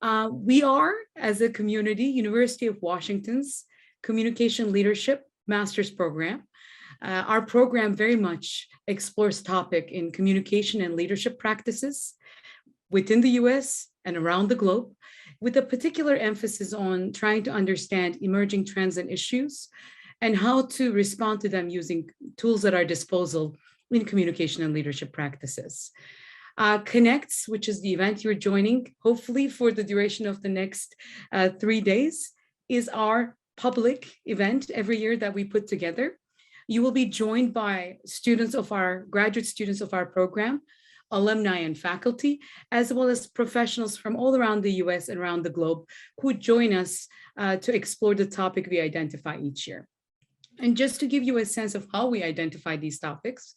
We are, as a community, University of Washington's Communication Leadership Master's Program. Our program very much explores topic in communication and leadership practices within the US and around the globe, with a particular emphasis on trying to understand emerging trends and issues and how to respond to them using tools at our disposal in communication and leadership practices. Connects, which is the event you're joining, hopefully for the duration of the next 3 days, is our public event every year that we put together. You will be joined by graduate students of our program, alumni and faculty, as well as professionals from all around the US and around the globe who join us to explore the topic we identify each year. And just to give you a sense of how we identify these topics,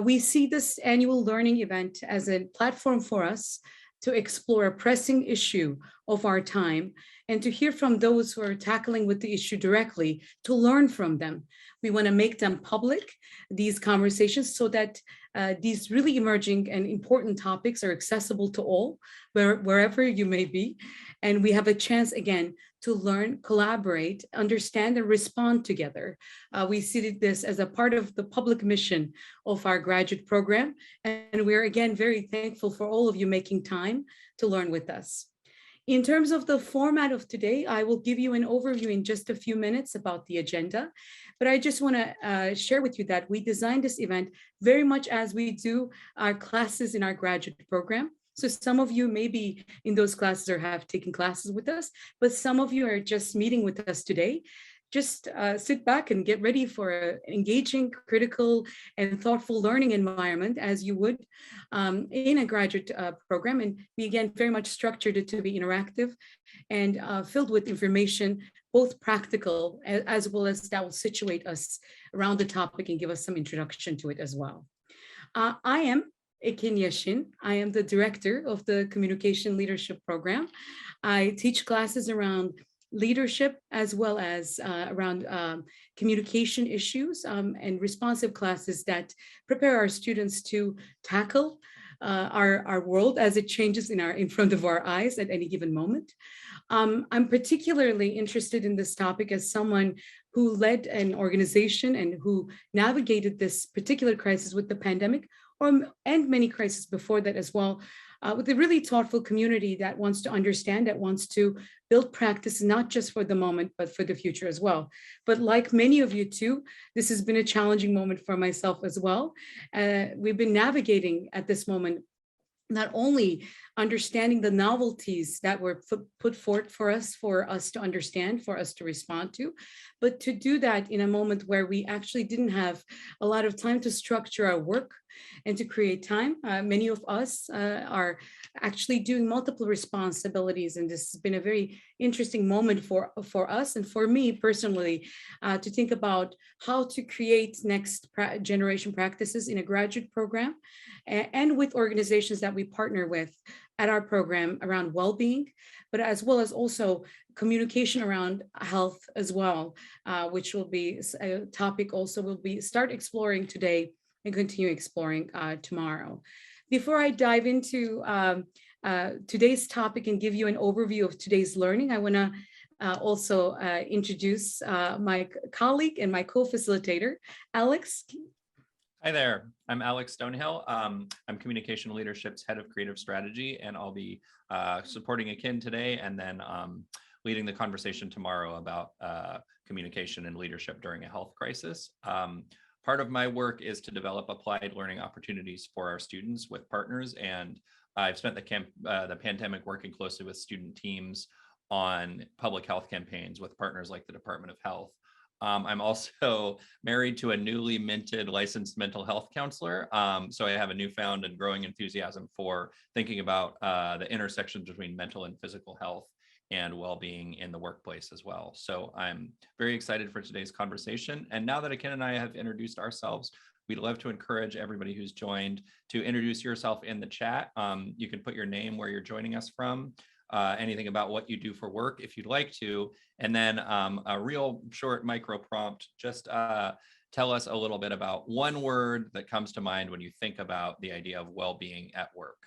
we see this annual learning event as a platform for us to explore a pressing issue of our time and to hear from those who are tackling with the issue directly, to learn from them. We want to make them public, these conversations, so that these really emerging and important topics are accessible to all, wherever you may be. And we have a chance, again, to learn, collaborate, understand, and respond together. We see this as a part of the public mission of our graduate program. And we're, again, very thankful for all of you making time to learn with us. In terms of the format of today, I will give you an overview in just a few minutes about the agenda. But I just want to share with you that we designed this event very much as we do our classes in our graduate program. So some of you may be in those classes or have taken classes with us, but some of you are just meeting with us today. Just sit back and get ready for an engaging, critical, and thoughtful learning environment as you would in a graduate program. And we, again, very much structured it to be interactive and filled with information, both practical as well as that will situate us around the topic and give us some introduction to it as well. I am Ekin Yashin. I am the director of the Communication Leadership Program. I teach classes around leadership as well as around communication issues and responsive classes that prepare our students to tackle our world as it changes in front of our eyes at any given moment. I'm particularly interested in this topic as someone who led an organization and who navigated this particular crisis with the pandemic, and many crises before that as well, with a really thoughtful community that wants to understand, that wants to build practice, not just for the moment, but for the future as well. But like many of you too, this has been a challenging moment for myself as well. We've been navigating at this moment not only understanding the novelties that were put forth for us to understand, for us to respond to, but to do that in a moment where we actually didn't have a lot of time to structure our work and to create time. Many of us are actually doing multiple responsibilities, and this has been a very interesting moment for us and for me personally to think about how to create next generation practices in a graduate program and with organizations that we partner with at our program around well-being, but as well as also communication around health as well, which will be a topic also we'll start exploring today and continue exploring tomorrow. Before I dive into today's topic and give you an overview of today's learning, I want to also introduce my colleague and my co-facilitator, Alex. Hi there, I'm Alex Stonehill. I'm Communication Leadership's Head of Creative Strategy, and I'll be supporting Ekin today and then leading the conversation tomorrow about communication and leadership during a health crisis. Part of my work is to develop applied learning opportunities for our students with partners, and I've spent the pandemic working closely with student teams on public health campaigns with partners like the Department of Health. I'm also married to a newly minted licensed mental health counselor. So I have a newfound and growing enthusiasm for thinking about the intersections between mental and physical health and well-being in the workplace as well. So I'm very excited for today's conversation. And now that Ekin and I have introduced ourselves, we'd love to encourage everybody who's joined to introduce yourself in the chat. You can put your name, where you're joining us from, anything about what you do for work if you'd like to, and then a real short micro prompt, just tell us a little bit about one word that comes to mind when you think about the idea of well-being at work.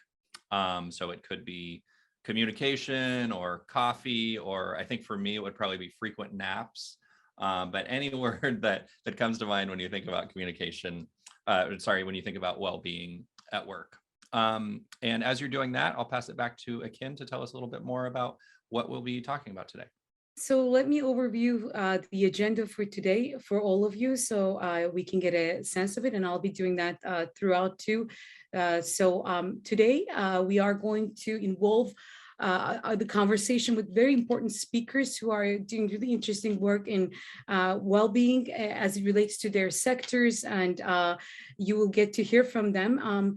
So it could be communication or coffee, or I think for me, it would probably be frequent naps. But any word that comes to mind when you think about communication, when you think about well-being at work. And as you're doing that, I'll pass it back to Akin to tell us a little bit more about what we'll be talking about today. So let me overview the agenda for today for all of you so we can get a sense of it, and I'll be doing that throughout too. Today we are going to involve the conversation with very important speakers who are doing really interesting work in well-being as it relates to their sectors, and you will get to hear from them.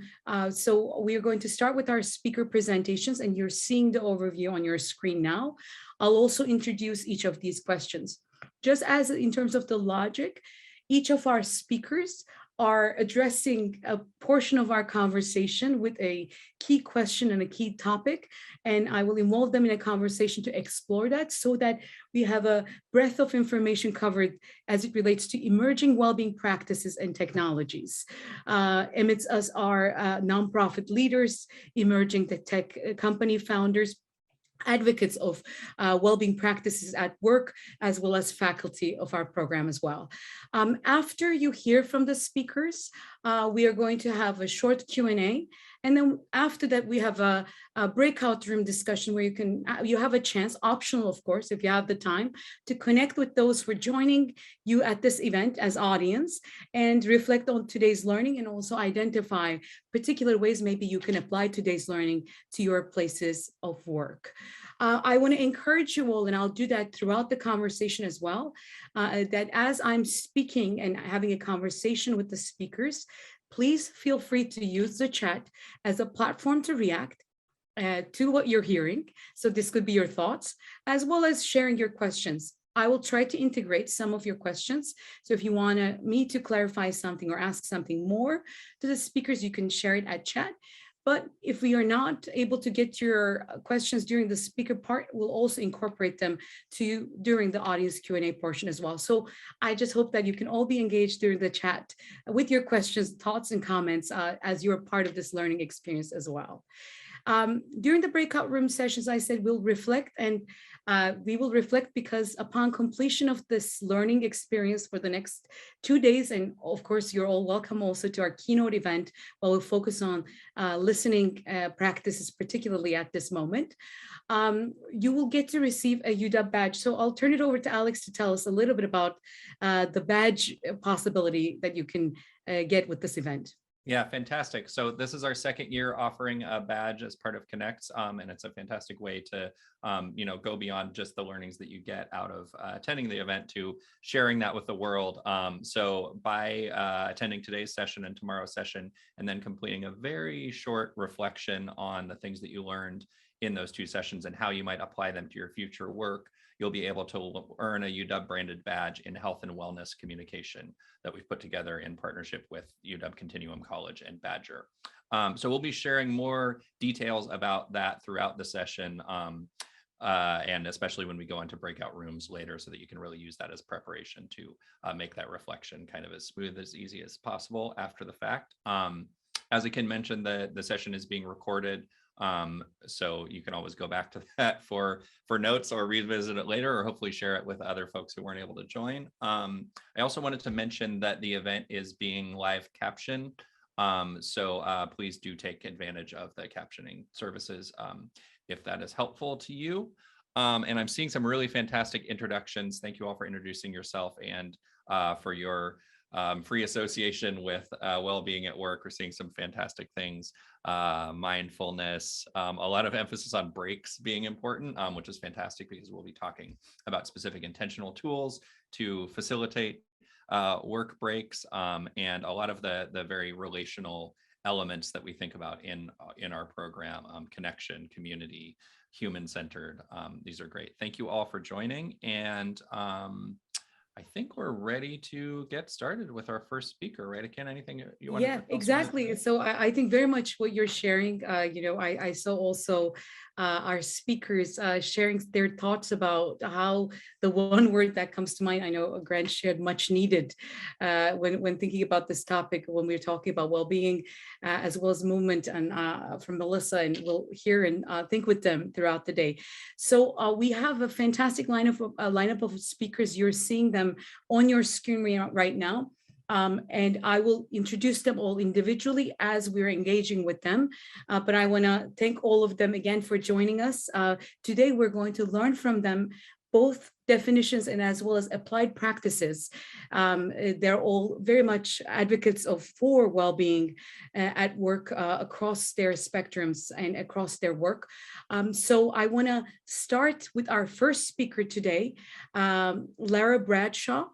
So we are going to start with our speaker presentations, and you're seeing the overview on your screen now. I'll also introduce each of these questions. Just as in terms of the logic, each of our speakers are addressing a portion of our conversation with a key question and a key topic, and I will involve them in a conversation to explore that so that we have a breadth of information covered as it relates to emerging well-being practices and technologies. Amidst us are nonprofit leaders, emerging tech company founders, advocates of well-being practices at work, as well as faculty of our program as well. After you hear from the speakers, we are going to have a short Q&A. And then after that, we have a breakout room discussion where you have a chance, optional of course, if you have the time, to connect with those who are joining you at this event as audience and reflect on today's learning, and also identify particular ways maybe you can apply today's learning to your places of work. I want to encourage you all, and I'll do that throughout the conversation as well, that as I'm speaking and having a conversation with the speakers, please feel free to use the chat as a platform to react to what you're hearing. So this could be your thoughts, as well as sharing your questions. I will try to integrate some of your questions. So if you want me to clarify something or ask something more to the speakers, you can share it at chat. But if we are not able to get your questions during the speaker part, we'll also incorporate them during the audience Q&A portion as well. So I just hope that you can all be engaged during the chat with your questions, thoughts, and comments as you're part of this learning experience as well. During the breakout room sessions, I said we'll reflect, and we will reflect because upon completion of this learning experience for the next 2 days, and of course, you're all welcome also to our keynote event where we'll focus on listening practices, particularly at this moment. You will get to receive a UW badge. So I'll turn it over to Alex to tell us a little bit about the badge possibility that you can get with this event. Yeah, fantastic. So this is our second year offering a badge as part of Connects, and it's a fantastic way to, go beyond just the learnings that you get out of attending the event to sharing that with the world. So by attending today's session and tomorrow's session, and then completing a very short reflection on the things that you learned in those 2 sessions and how you might apply them to your future work, you'll be able to earn a UW branded badge in health and wellness communication that we've put together in partnership with UW Continuum College and Badger. So we'll be sharing more details about that throughout the session, and especially when we go into breakout rooms later, so that you can really use that as preparation to make that reflection kind of as smooth, as easy as possible after the fact. As Akin mentioned, the session is being recorded. So you can always go back to that for notes or revisit it later, or hopefully share it with other folks who weren't able to join. I also wanted to mention that the event is being live captioned. So please do take advantage of the captioning services if that is helpful to you. And I'm seeing some really fantastic introductions. Thank you all for introducing yourself and for your free association with well-being at work. We're seeing some fantastic things, mindfulness, a lot of emphasis on breaks being important, which is fantastic because we'll be talking about specific intentional tools to facilitate work breaks, and a lot of the very relational elements that we think about in our program, connection, community, human-centered. These are great. Thank you all for joining. And I think we're ready to get started with our first speaker, right? Akin, anything you want to Yeah, else exactly. So I think very much what you're sharing, I saw also our speakers sharing their thoughts about how the one word that comes to mind, I know Grant shared much needed when thinking about this topic, when we're talking about well-being, as well as movement, and from Melissa, and we'll hear and think with them throughout the day. So we have a fantastic lineup of speakers. You're seeing them on your screen right now. And I will introduce them all individually as we're engaging with them. But I want to thank all of them again for joining us. Today, we're going to learn from them both definitions and as well as applied practices. They're all very much advocates for well-being at work across their spectrums and across their work. So I want to start with our first speaker today, Lara Bradshaw.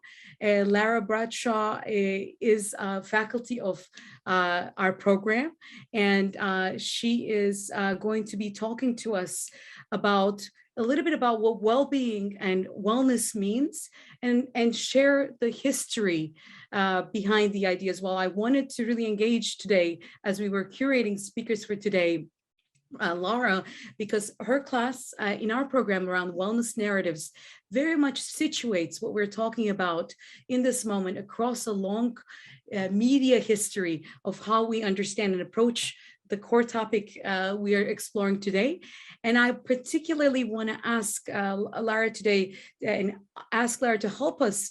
Lara Bradshaw is faculty of our program, and she is going to be talking to us about a little bit about what well-being and wellness means, and share the history behind the idea as well. I wanted to really engage today as we were curating speakers for today, Lara, because her class in our program around wellness narratives very much situates what we're talking about in this moment across a long media history of how we understand and approach the core topic we are exploring today. And I particularly want to ask Lara today, and ask Lara to help us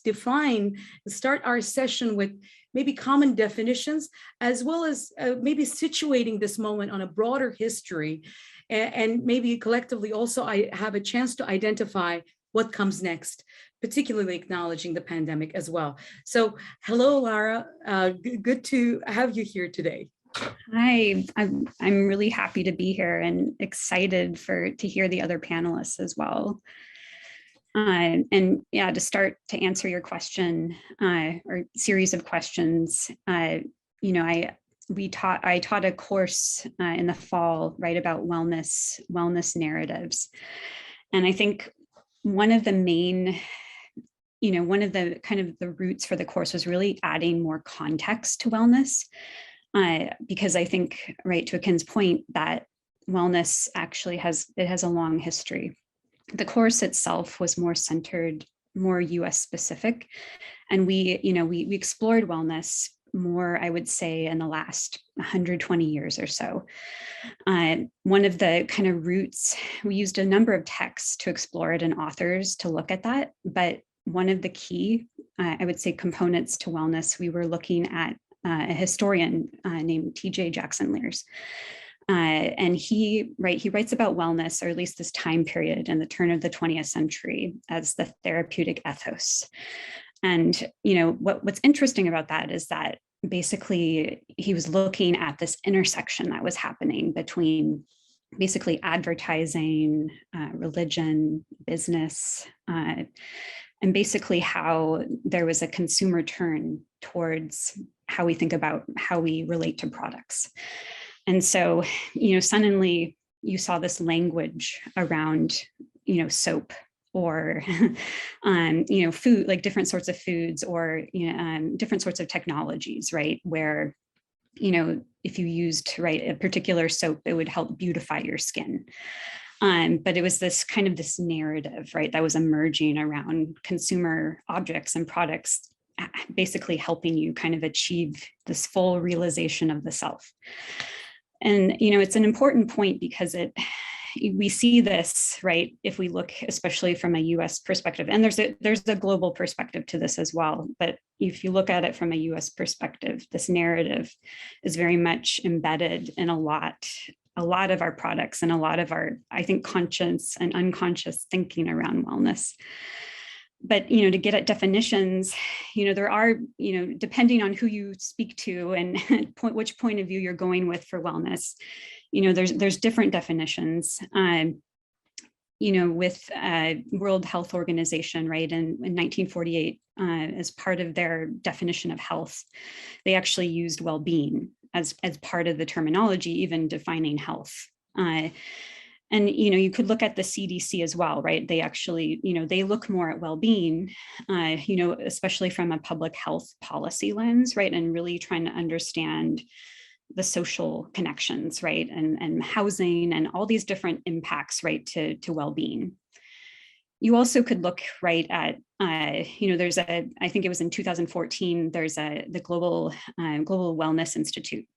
start our session with maybe common definitions, as well as maybe situating this moment on a broader history, and maybe collectively also I have a chance to identify what comes next, particularly acknowledging the pandemic as well. So hello, Lara, good to have you here today. Hi, I'm really happy to be here and excited to hear the other panelists as well. And yeah, to start to answer your question or series of questions, I taught a course in the fall, right, about wellness narratives, and I think one of the kind of the roots for the course was really adding more context to wellness. Because I think, right, to Akin's point, that wellness actually has a long history. The course itself was more centered, more US specific, and we explored wellness more, I would say, in the last 120 years or so. One of the kind of roots, we used a number of texts to explore it and authors to look at that, but one of the key, I would say, components to wellness, we were looking at a historian named T.J. Jackson Lears. And he writes about wellness, or at least this time period in the turn of the 20th century, as the therapeutic ethos. And what's interesting about that is that basically he was looking at this intersection that was happening between basically advertising, religion, business, and basically how there was a consumer turn towards how we think about how we relate to products. And so, suddenly you saw this language around, soap, or, food, like different sorts of foods, or, different sorts of technologies, right? Where, if you used, right, a particular soap, it would help beautify your skin. But it was this narrative, right, that was emerging around consumer objects and products, basically helping you kind of achieve this full realization of the self. And, it's an important point because we see this, right, if we look especially from a US perspective, and there's a global perspective to this as well. But if you look at it from a US perspective, this narrative is very much embedded in a lot of our products and a lot of our, I think, conscious and unconscious thinking around wellness. But, to get at definitions, there are, depending on who you speak to and which point of view you're going with for wellness, there's different definitions. With World Health Organization, right, in 1948, as part of their definition of health, they actually used well-being as part of the terminology, even defining health. And, you could look at the CDC as well, right? They actually, they look more at well-being, especially from a public health policy lens, right? And really trying to understand the social connections, right? And housing and all these different impacts, right, to well-being. You also could look right at, there's I think it was in 2014, there's the Global Wellness Institute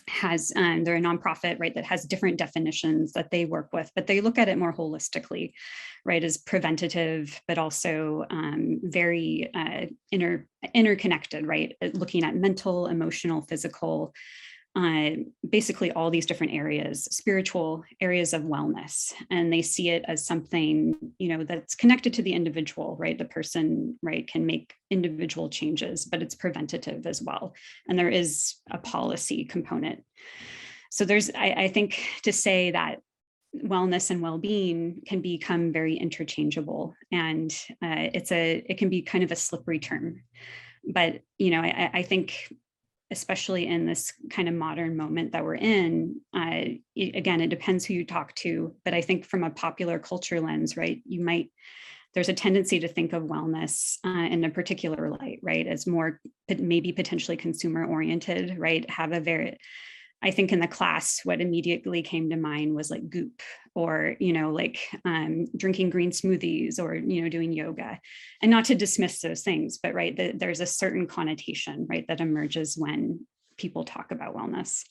they're a nonprofit, right, that has different definitions that they work with, but they look at it more holistically, right, as preventative, but also very interconnected, right, looking at mental, emotional, physical, basically all these different areas, spiritual areas of wellness. And they see it as something, that's connected to the individual, right? The person, right, can make individual changes, but it's preventative as well. And there is a policy component. So I think to say that wellness and well-being can become very interchangeable, and it can be kind of a slippery term. But, I think, especially in this kind of modern moment that we're in, again, it depends who you talk to, but I think from a popular culture lens, right, there's a tendency to think of wellness in a particular light, right, as more maybe potentially consumer oriented, right, I think in the class, what immediately came to mind was like Goop, or, drinking green smoothies, or, doing yoga. And not to dismiss those things, but right, there's a certain connotation, right, that emerges when people talk about wellness.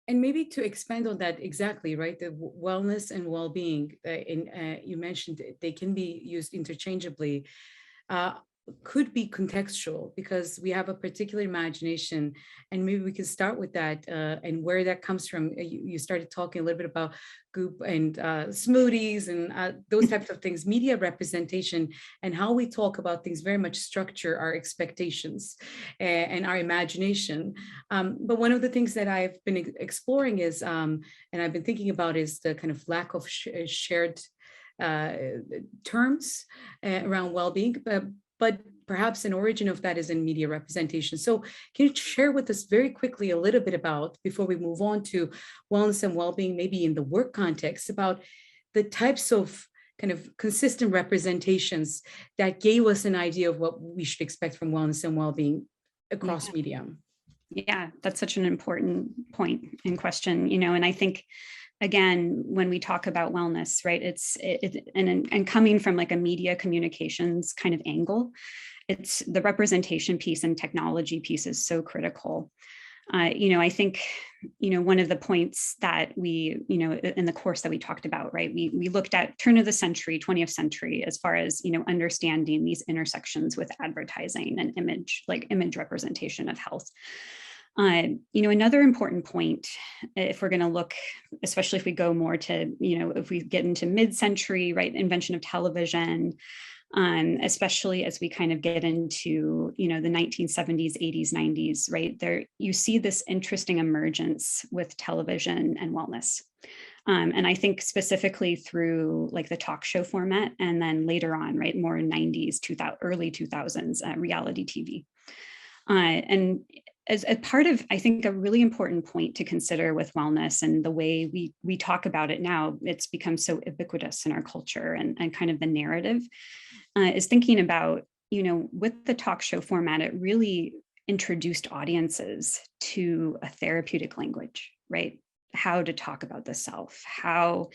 And maybe to expand on that exactly, right? The wellness and well-being, you mentioned they can be used interchangeably. Could be contextual, because we have a particular imagination, and maybe we can start with that and where that comes from. You started talking a little bit about Goop and smoothies and those types of things, media representation, and how we talk about things very much structure our expectations and our imagination. But one of the things that I've been exploring is, and I've been thinking about, is the kind of lack of shared terms around well-being, but perhaps an origin of that is in media representation. So can you share with us very quickly a little bit about, before we move on to wellness and well-being, maybe in the work context, about the types of kind of consistent representations that gave us an idea of what we should expect from wellness and well-being across media? Yeah, that's such an important point and question, and I think, again, when we talk about wellness, right, and coming from like a media communications kind of angle, it's the representation piece and technology piece is so critical. I think, one of the points that we, in the course that we talked about, right, we looked at turn of the century, 20th century, as far as, understanding these intersections with advertising and image representation of health. Another important point, if we're going to look, especially if we go more to, if we get into mid-century, right, invention of television, especially as we kind of get into, the 1970s, 80s, 90s, right, there you see this interesting emergence with television and wellness. And I think specifically through like the talk show format, and then later on, right, more 90s, early 2000s, reality TV. And as a part of, I think, a really important point to consider with wellness and the way we talk about it now, it's become so ubiquitous in our culture, and kind of the narrative is thinking about, with the talk show format, it really introduced audiences to a therapeutic language, right? How to talk about the self, how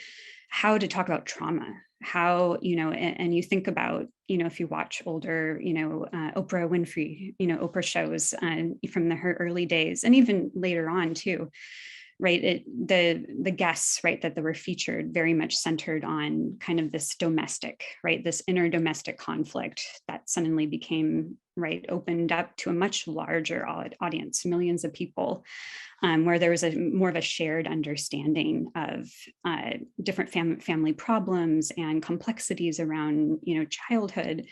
to talk about trauma, how, and you think about, if you watch older, Oprah Winfrey, Oprah shows from her early days, and even later on too, right? The guests, right, that were featured very much centered on kind of this domestic, right, this inner domestic conflict that suddenly became, right, opened up to a much larger audience, millions of people, where there was more of a shared understanding of different family problems and complexities around, childhood.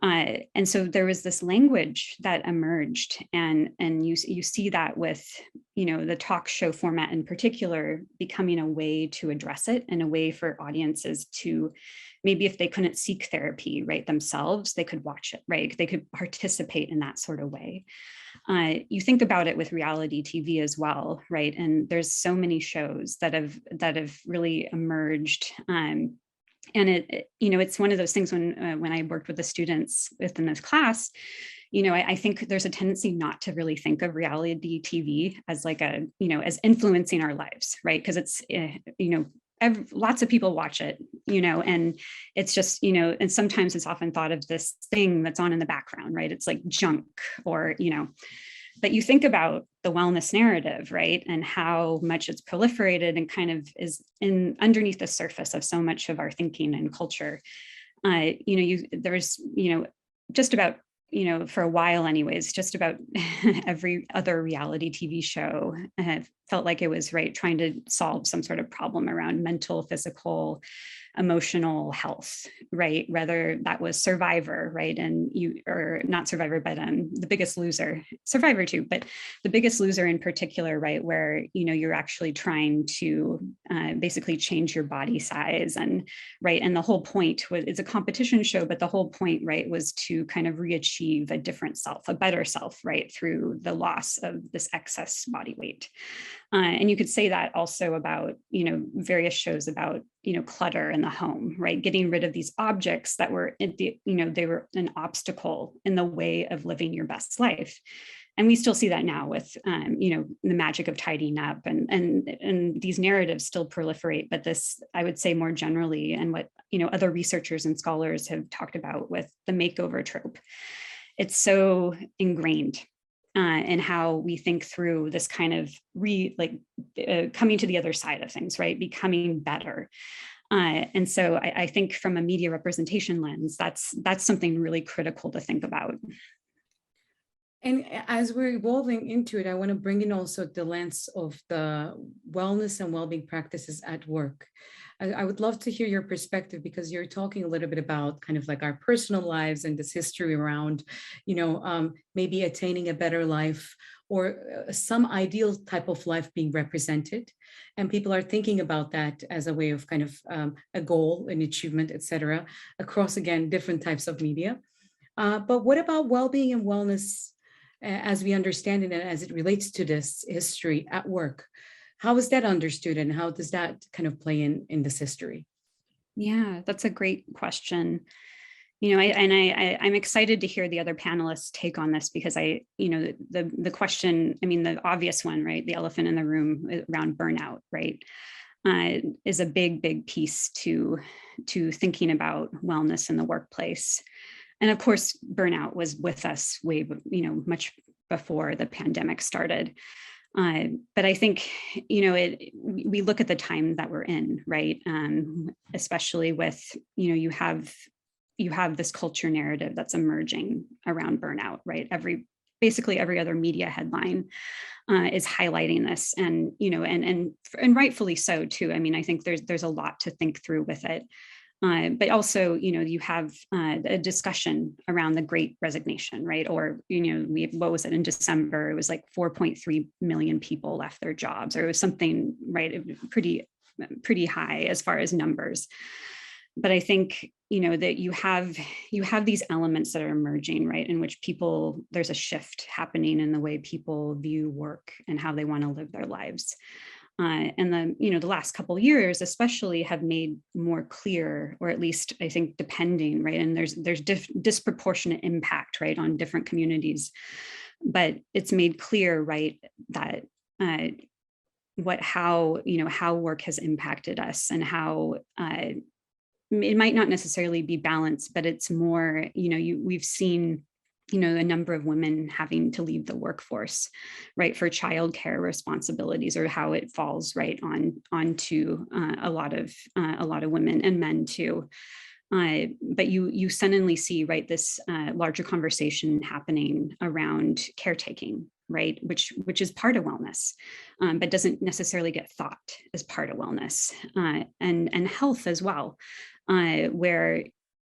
And so there was this language that emerged, and you see that with, the talk show format in particular becoming a way to address it, and a way for audiences to, maybe if they couldn't seek therapy, right, themselves, they could watch it, right? They could participate in that sort of way. You think about it with reality TV as well, right? And there's so many shows that have really emerged. And it's one of those things when I worked with the students within this class, I think there's a tendency not to really think of reality TV as like as influencing our lives, right? Because it's, lots of people watch it, and it's just, and sometimes it's often thought of this thing that's on in the background, right? It's like junk, or, but you think about the wellness narrative, right? And how much it's proliferated and kind of is underneath the surface of so much of our thinking and culture. There's, just about, for a while anyways, just about every other reality TV show felt like it was, right, trying to solve some sort of problem around mental, physical, emotional health, right? Whether that was Survivor, right? Or not Survivor, but The Biggest Loser, Survivor too, but The Biggest Loser in particular, right? Where, you're actually trying to basically change your body size, and right. And the whole point it's a competition show, but the whole point, right, was to kind of re-achieve a different self, a better self, right? Through the loss of this excess body weight. And you could say that also about, various shows about, clutter in the home, right? Getting rid of these objects that were, they were an obstacle in the way of living your best life. And we still see that now with, the magic of tidying up, and these narratives still proliferate. But this, I would say more generally, and what, other researchers and scholars have talked about with the makeover trope, it's so ingrained and how we think through this kind of coming to the other side of things, right? Becoming better. And so I think from a media representation lens, that's something really critical to think about. And as we're evolving into it, I want to bring in also the lens of the wellness and well-being practices at work. I would love to hear your perspective, because you're talking a little bit about kind of like our personal lives and this history around, maybe attaining a better life, or some ideal type of life being represented. And people are thinking about that as a way of kind of a goal, an achievement, et cetera, across, again, different types of media. But what about well-being and wellness as we understand it, and as it relates to this history at work? How is that understood, and how does that kind of play in this history? Yeah, that's a great question. I'm excited to hear the other panelists take on this, because the question, the obvious one, right, the elephant in the room around burnout, right, is a big piece to thinking about wellness in the workplace. And of course, burnout was with us way, much before the pandemic started. But I think, we look at the time that we're in, right? Especially with, you have this culture narrative that's emerging around burnout, right? Basically every other media headline is highlighting this, and, and rightfully so too. I think there's a lot to think through with it. But also, you have a discussion around the Great Resignation, right? Or, what was it in December? It was like 4.3 million people left their jobs, or it was something, right? Pretty high as far as numbers. But I think, that you have these elements that are emerging, right? In which there's a shift happening in the way people view work and how they want to live their lives. And then, the last couple of years, especially, have made more clear, or at least I think depending, right? And there's disproportionate impact, right, on different communities, but it's made clear, right, that how work has impacted us, and how it might not necessarily be balanced, but it's more, we've seen, a number of women having to leave the workforce, right, for childcare responsibilities, or how it falls right onto a lot of women and men too. But you suddenly see, right, this larger conversation happening around caretaking, right, which is part of wellness, but doesn't necessarily get thought as part of wellness, and health as well, where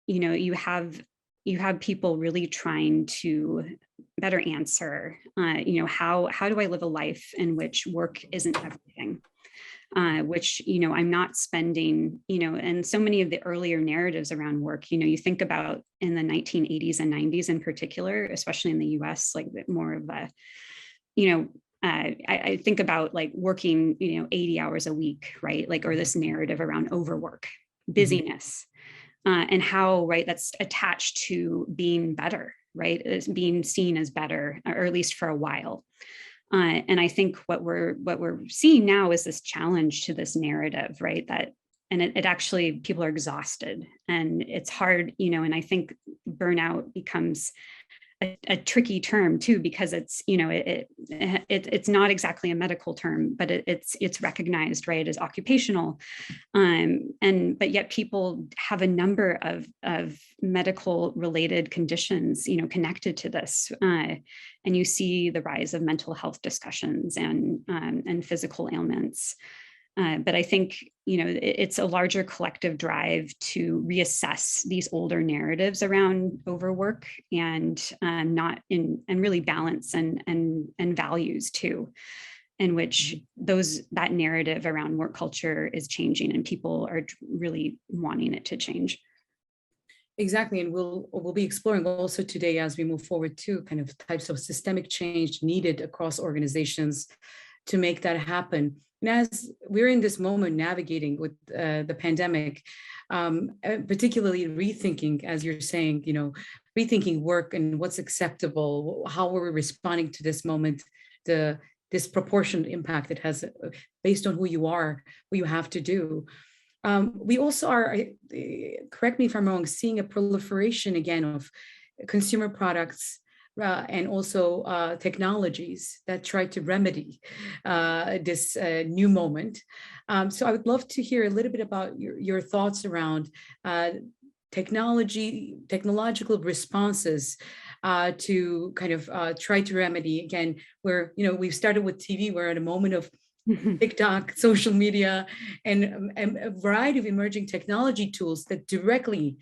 you have you have people really trying to better answer, how do I live a life in which work isn't everything? Which, I'm not spending, and so many of the earlier narratives around work, you think about in the 1980s and 90s in particular, especially in the US, like more of a, I think about like working, 80 hours a week, right? Like, or this narrative around overwork, busyness, and how, right, that's attached to being better, right? As being seen as better, or at least for a while. And I think what we're seeing now is this challenge to this narrative, right? And it actually, people are exhausted and it's hard, and I think burnout becomes a tricky term too, because it's, it's not exactly a medical term, but it's recognized, right, as occupational. But yet people have a number of medical related conditions, connected to this. And you see the rise of mental health discussions and physical ailments. But I think, it's a larger collective drive to reassess these older narratives around overwork and really balance and values too, in which that narrative around work culture is changing and people are really wanting it to change. Exactly, and we'll be exploring also today as we move forward too, kind of types of systemic change needed across organizations to make that happen. And as we're in this moment navigating with the pandemic, particularly rethinking, as you're saying, rethinking work and what's acceptable, how are we responding to this moment, the disproportionate impact it has based on who you are, what you have to do. We also are, correct me if I'm wrong, seeing a proliferation again of consumer products and also technologies that try to remedy this new moment. So I would love to hear a little bit about your thoughts around technological responses to kind of try to remedy, again, where, we've started with TV, we're at a moment of TikTok, social media, and a variety of emerging technology tools that directly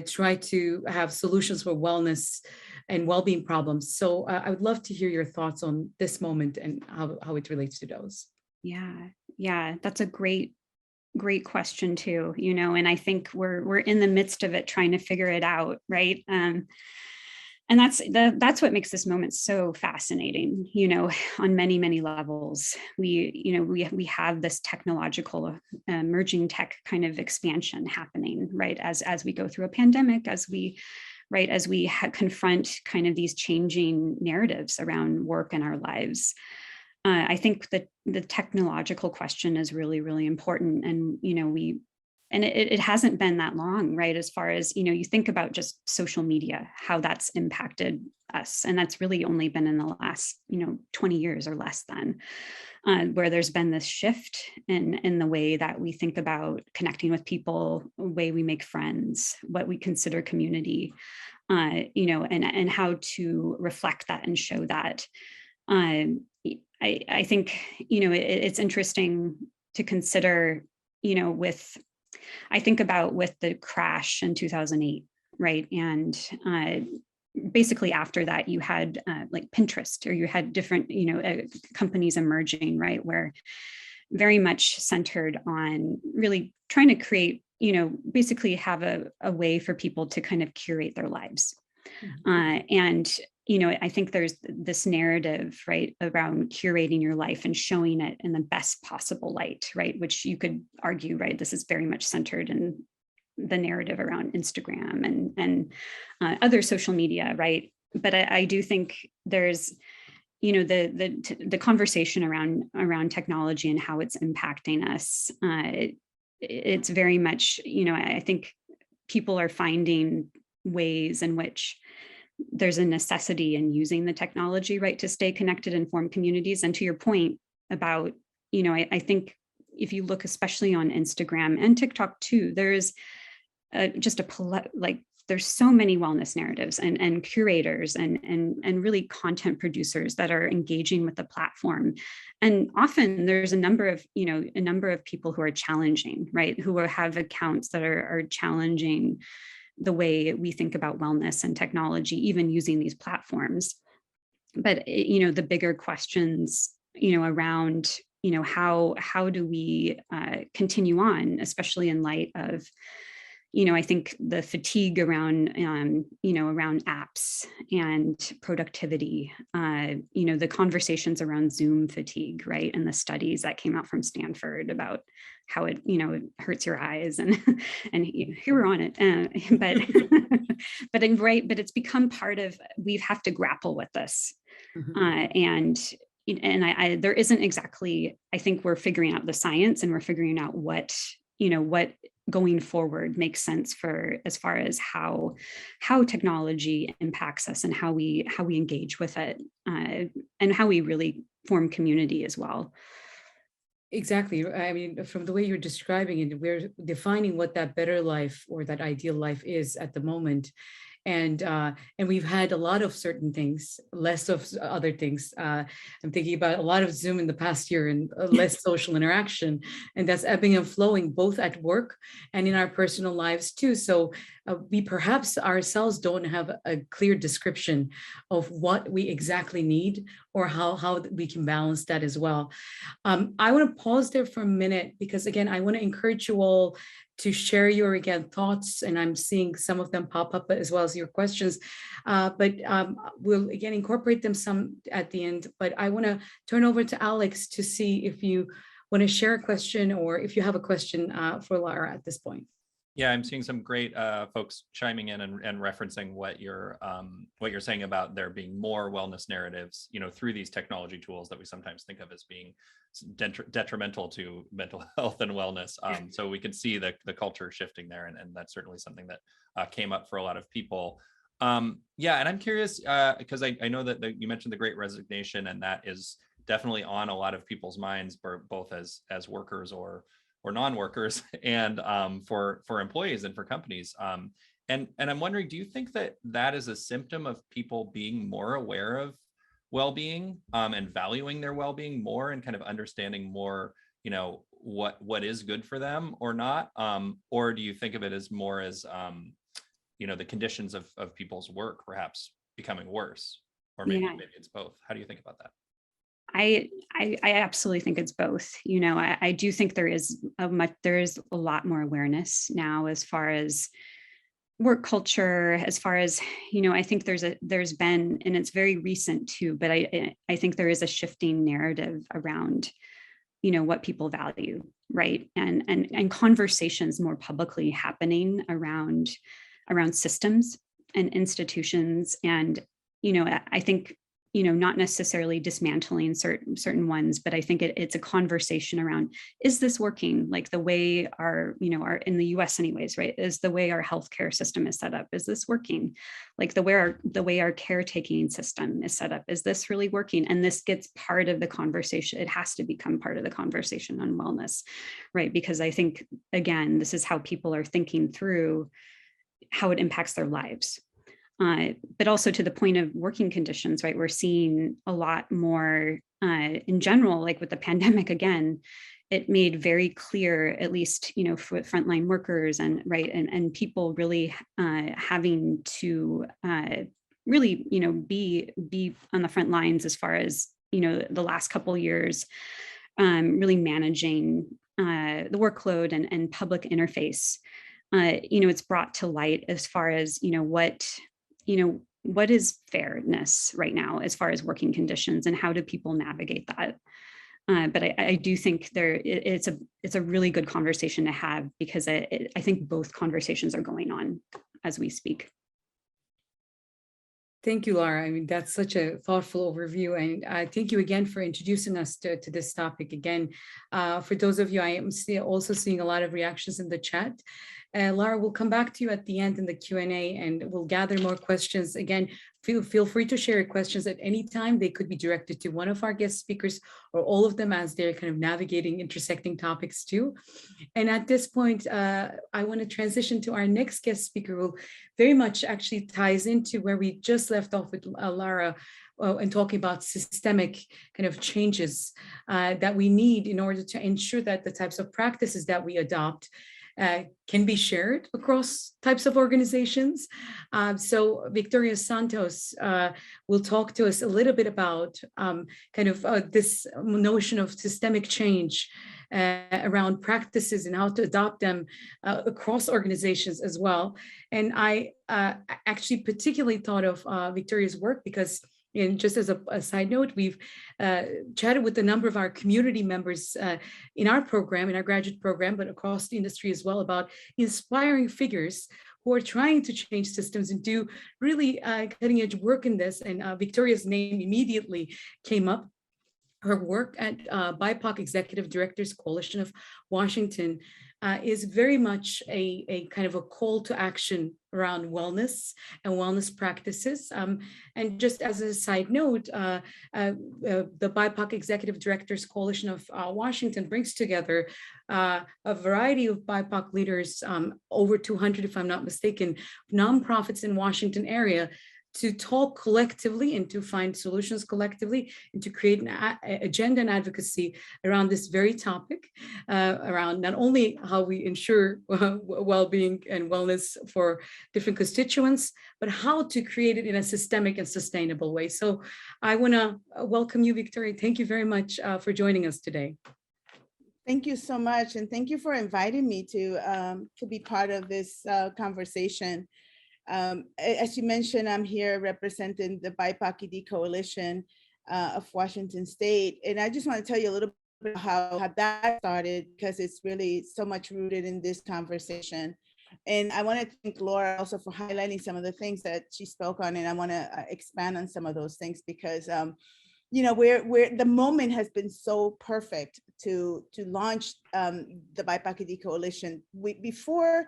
try to have solutions for wellness and well-being problems. So I would love to hear your thoughts on this moment and how it relates to those. Yeah, that's a great question too. And I think we're in the midst of it, trying to figure it out, right? And that's what makes this moment so fascinating, on many, many levels. We have this technological emerging tech kind of expansion happening, right? As we go through a pandemic, as we confront kind of these changing narratives around work and our lives. I think that the technological question is really, really important. And, it hasn't been that long, right? As far as, you think about just social media, how that's impacted us. And that's really only been in the last, 20 years or less than, where there's been this shift in the way that we think about connecting with people, the way we make friends, what we consider community, and how to reflect that and show that. I think, it's interesting to consider, I think about with the crash in 2008, right? And basically after that, you had like Pinterest, or you had different, companies emerging, right? Where very much centered on really trying to create, basically have a way for people to kind of curate their lives. And I think there's this narrative, right, around curating your life and showing it in the best possible light, right, which you could argue, right, this is very much centered in the narrative around Instagram and other social media, right? But I do think there's, the conversation around technology and how it's impacting us. It's very much, I think people are finding ways in which there's a necessity in using the technology, right, to stay connected and form communities. And to your point about, I think if you look especially on Instagram and TikTok too, there's there's so many wellness narratives and curators and really content producers that are engaging with the platform. And often there's a number of people who are challenging, right, who have accounts that are challenging the way we think about wellness and technology, even using these platforms. But, the bigger questions, around, how do we continue on, especially in light of, I think the fatigue around, around apps and productivity, the conversations around Zoom fatigue, right? And the studies that came out from Stanford about how it, it hurts your eyes, and and here we're on it. But it's become part of, we have to grapple with this, and there isn't exactly, I think we're figuring out the science, and we're figuring out what going forward makes sense for, as far as how technology impacts us, and how we engage with it, and how we really form community as well. Exactly. I mean, from the way you're describing it, we're defining what that better life or that ideal life is at the moment. And we've had a lot of certain things, less of other things. I'm thinking about a lot of Zoom in the past year, and less social interaction, and that's ebbing and flowing both at work and in our personal lives too. So we perhaps ourselves don't have a clear description of what we exactly need, or how we can balance that as well. I want to pause there for a minute, because again, I want to encourage you all to share your, again, thoughts, and I'm seeing some of them pop up, as well as your questions, but we'll again incorporate them some at the end. But I want to turn over to Alex to see if you want to share a question, or if you have a question for Lara at this point. Yeah, I'm seeing some great folks chiming in and referencing what you're saying about there being more wellness narratives, through these technology tools that we sometimes think of as being detrimental to mental health and wellness. So we can see the culture shifting there, and that's certainly something that came up for a lot of people. Yeah, and I'm curious, because I know that you mentioned the Great Resignation, and that is definitely on a lot of people's minds, both as workers or non-workers, and for employees and for companies. And I'm wondering, do you think that is a symptom of people being more aware of well-being, and valuing their well-being more, and kind of understanding more, what is good for them or not? Or do you think of it as more as, the conditions of people's work perhaps becoming worse? Or maybe it's both. How do you think about that? I absolutely think it's both. I do think there is a lot more awareness now, as far as work culture, as far as, I think there's been, and it's very recent too, but I think there is a shifting narrative around, what people value, right? And conversations more publicly happening around systems and institutions. And, I think, not necessarily dismantling certain ones, but I think it's a conversation around, is this working? Like the way our in the US anyways, right? Is the way our healthcare system is set up, is this working? Like the way our caretaking system is set up, is this really working? And this gets part of the conversation. It has to become part of the conversation on wellness, right? Because I think, again, this is how people are thinking through how it impacts their lives. But also to the point of working conditions, right? We're seeing a lot more in general, like with the pandemic, again, it made very clear, at least, for frontline workers and people really having to really, be on the front lines, as far as, the last couple of years, really managing the workload and public interface. It's brought to light, as far as, what is fairness right now, as far as working conditions, and how do people navigate that? But I do think it's a really good conversation to have, because I think both conversations are going on as we speak. Thank you, Lara. I mean, that's such a thoughtful overview. And thank you again for introducing us to this topic. Again, for those of you, I am also seeing a lot of reactions in the chat. Lara, we'll come back to you at the end in the Q&A, and we'll gather more questions. Again, feel free to share your questions at any time. They could be directed to one of our guest speakers, or all of them, as they're kind of navigating intersecting topics too. And at this point, I want to transition to our next guest speaker, who very much actually ties into where we just left off with Lara, and talking about systemic kind of changes that we need in order to ensure that the types of practices that we adopt can be shared across types of organizations. So Victoria Santos will talk to us a little bit about this notion of systemic change around practices and how to adopt them across organizations as well. And I actually particularly thought of Victoria's work because, and just as a side note, we've chatted with a number of our community members in our program, in our graduate program, but across the industry as well, about inspiring figures who are trying to change systems and do really cutting edge work in this. And Victoria's name immediately came up. Her work at BIPOC Executive Directors Coalition of Washington is very much a kind of a call to action around wellness and wellness practices. And just as a side note, the BIPOC Executive Directors Coalition of Washington brings together a variety of BIPOC leaders, over 200, if I'm not mistaken, nonprofits in Washington area, to talk collectively and to find solutions collectively and to create an agenda and advocacy around this very topic, around not only how we ensure well-being and wellness for different constituents, but how to create it in a systemic and sustainable way. So I want to welcome you, Victoria. Thank you very much for joining us today. Thank you so much. And thank you for inviting me to be part of this conversation. As you mentioned, I'm here representing the BIPOC ED Coalition of Washington State. And I just want to tell you a little bit how that started, because it's really so much rooted in this conversation. And I want to thank Lara also for highlighting some of the things that she spoke on. And I want to expand on some of those things because, you know, the moment has been so perfect to launch the BIPOC ED Coalition. Before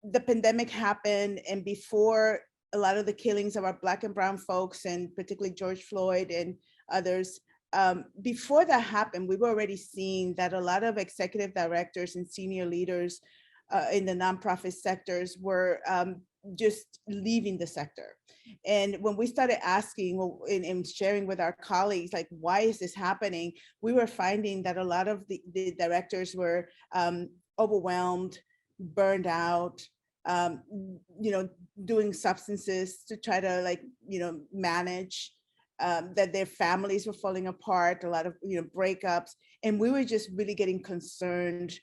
the pandemic happened and before a lot of the killings of our Black and brown folks, and particularly George Floyd and others, before that happened, we were already seeing that a lot of executive directors and senior leaders in the nonprofit sectors were just leaving the sector. And when we started asking and sharing with our colleagues, like, why is this happening? We were finding that a lot of the directors were overwhelmed, burned out, you know, doing substances to try to, like, you know, manage, that their families were falling apart, a lot of, you know, breakups. And we were just really getting concerned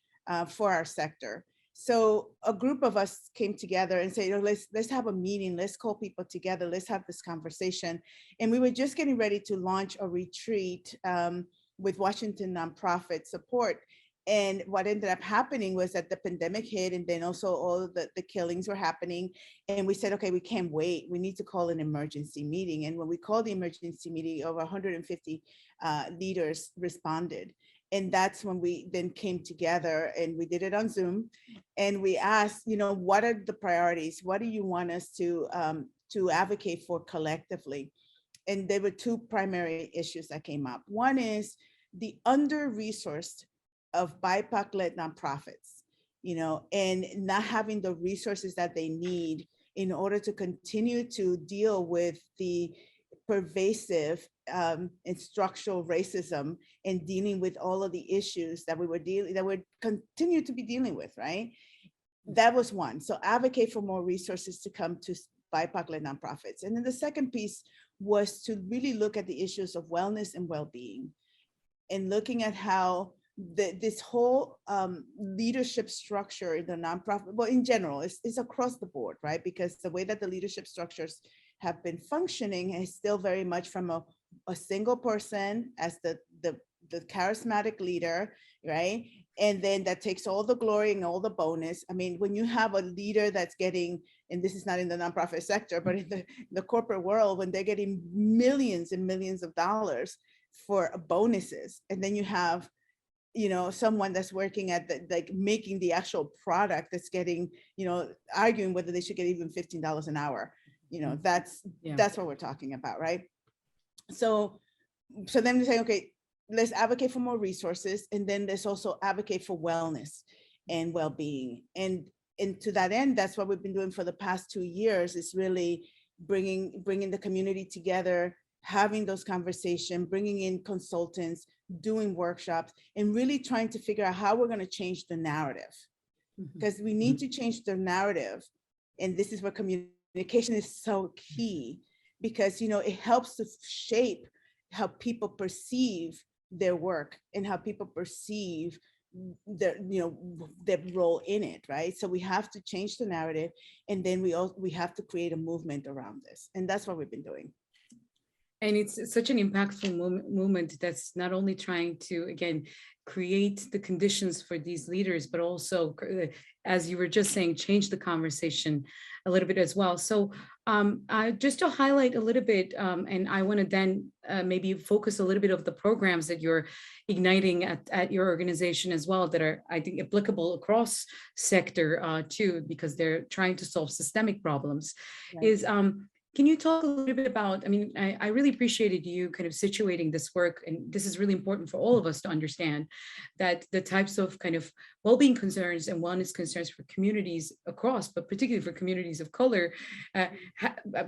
for our sector. So a group of us came together and said, you know, let's have a meeting, let's call people together, let's have this conversation. And we were just getting ready to launch a retreat with Washington nonprofit support. And what ended up happening was that the pandemic hit, and then also all the killings were happening. And we said, okay, we can't wait. We need to call an emergency meeting. And when we called the emergency meeting, over 150 leaders responded. And that's when we then came together, and we did it on Zoom. And we asked, you know, what are the priorities? What do you want us to advocate for collectively? And there were two primary issues that came up. One is the under-resourced of BIPOC-led nonprofits, you know, and not having the resources that they need in order to continue to deal with the pervasive and structural racism, and dealing with all of the issues that we continue to be dealing with, right? That was one. So advocate for more resources to come to BIPOC-led nonprofits. And then the second piece was to really look at the issues of wellness and well-being, and looking at how this whole leadership structure in the nonprofit, well, in general, it's across the board, right? Because the way that the leadership structures have been functioning is still very much from a single person as the charismatic leader, right? And then that takes all the glory and all the bonus. I mean, when you have a leader that's getting, and this is not in the nonprofit sector, but in the corporate world, when they're getting millions and millions of dollars for bonuses, and then you have, you know, someone that's working at like making the actual product that's getting, you know, arguing whether they should get even $15 an hour. You know, that's what we're talking about, right? So then we say, okay, let's advocate for more resources, and then let's also advocate for wellness and well-being. And to that end, that's what we've been doing for the past 2 years, is really bringing the community together, having those conversations, bringing in consultants, doing workshops, and really trying to figure out how we're going to change the narrative, because we need to change the narrative. And this is where communication is so key, because, you know, it helps to shape how people perceive their work and how people perceive their, you know, their role in it, right? So we have to change the narrative, and then we have to create a movement around this, and that's what we've been doing. And it's such an impactful movement that's not only trying to, again, create the conditions for these leaders, but also, as you were just saying, change the conversation a little bit as well. So just to highlight a little bit, and I want to then maybe focus a little bit of the programs that you're igniting at your organization as well, that are, I think, applicable across sector too, because they're trying to solve systemic problems, right. Is can you talk a little bit about, I mean, I really appreciated you kind of situating this work, and this is really important for all of us to understand that the types of kind of well-being concerns and wellness concerns for communities across, but particularly for communities of color,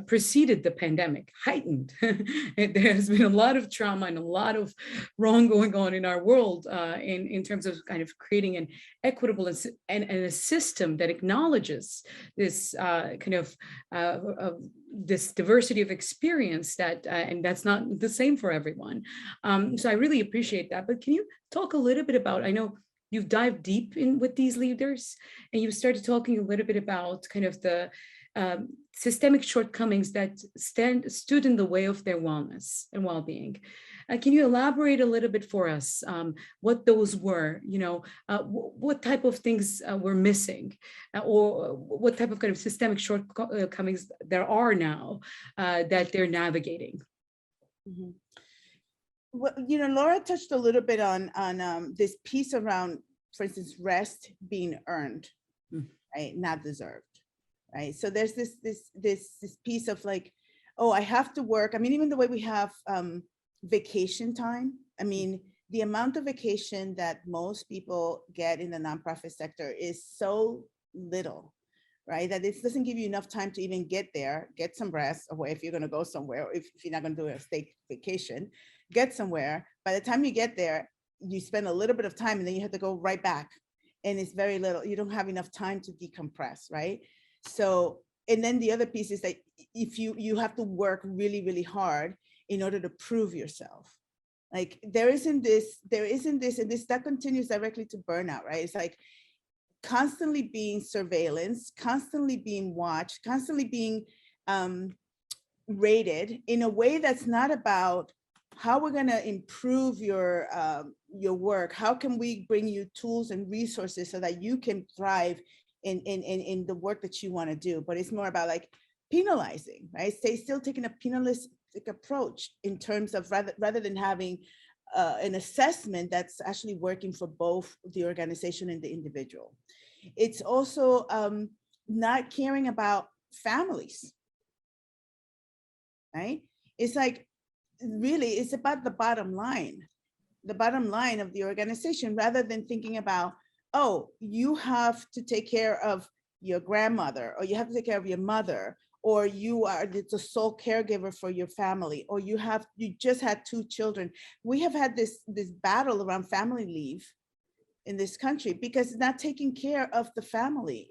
preceded the pandemic, heightened. There has been a lot of trauma and a lot of wrong going on in our world in terms of kind of creating an equitable and a system that acknowledges this kind of this diversity of experience that, and that's not the same for everyone. So I really appreciate that. But can you talk a little bit about, I know you've dived deep in with these leaders, and you started talking a little bit about kind of the systemic shortcomings that stood in the way of their wellness and well-being. Can you elaborate a little bit for us what those were, you know, what type of things were missing, or what type of kind of systemic shortcomings there are now that they're navigating? Mm-hmm. Well, you know, Laura touched a little bit on this piece around, for instance, rest being earned, right, not deserved, right? So there's this piece of like, oh, I have to work. I mean, even the way we have vacation time. I mean, the amount of vacation that most people get in the nonprofit sector is so little, right? That it doesn't give you enough time to even get there, get some rest, or if you're going to go somewhere, or if you're not going to do a state vacation, get somewhere. By the time you get there, you spend a little bit of time, and then you have to go right back. And it's very little. You don't have enough time to decompress, right? So, and then the other piece is that if you have to work really, really hard in order to prove yourself. Like there isn't this, and this that continues directly to burnout, right? It's like constantly being surveillance, constantly being watched, constantly being rated in a way that's not about how we're going to improve your work. How can we bring you tools and resources so that you can thrive in the work that you want to do? But it's more about like penalizing, right? Still taking a penalistic approach in terms of rather than having an assessment that's actually working for both the organization and the individual. It's also not caring about families, right? It's like, really, it's about the bottom line of the organization, rather than thinking about, oh, you have to take care of your grandmother, or you have to take care of your mother, or you are the sole caregiver for your family, or you just had 2 children. We have had this battle around family leave in this country because not taking care of the family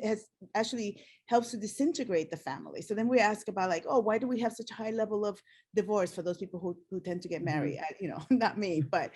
has actually helps to disintegrate the family. So then we ask about like, oh, why do we have such a high level of divorce for those people who tend to get married? You know, not me, but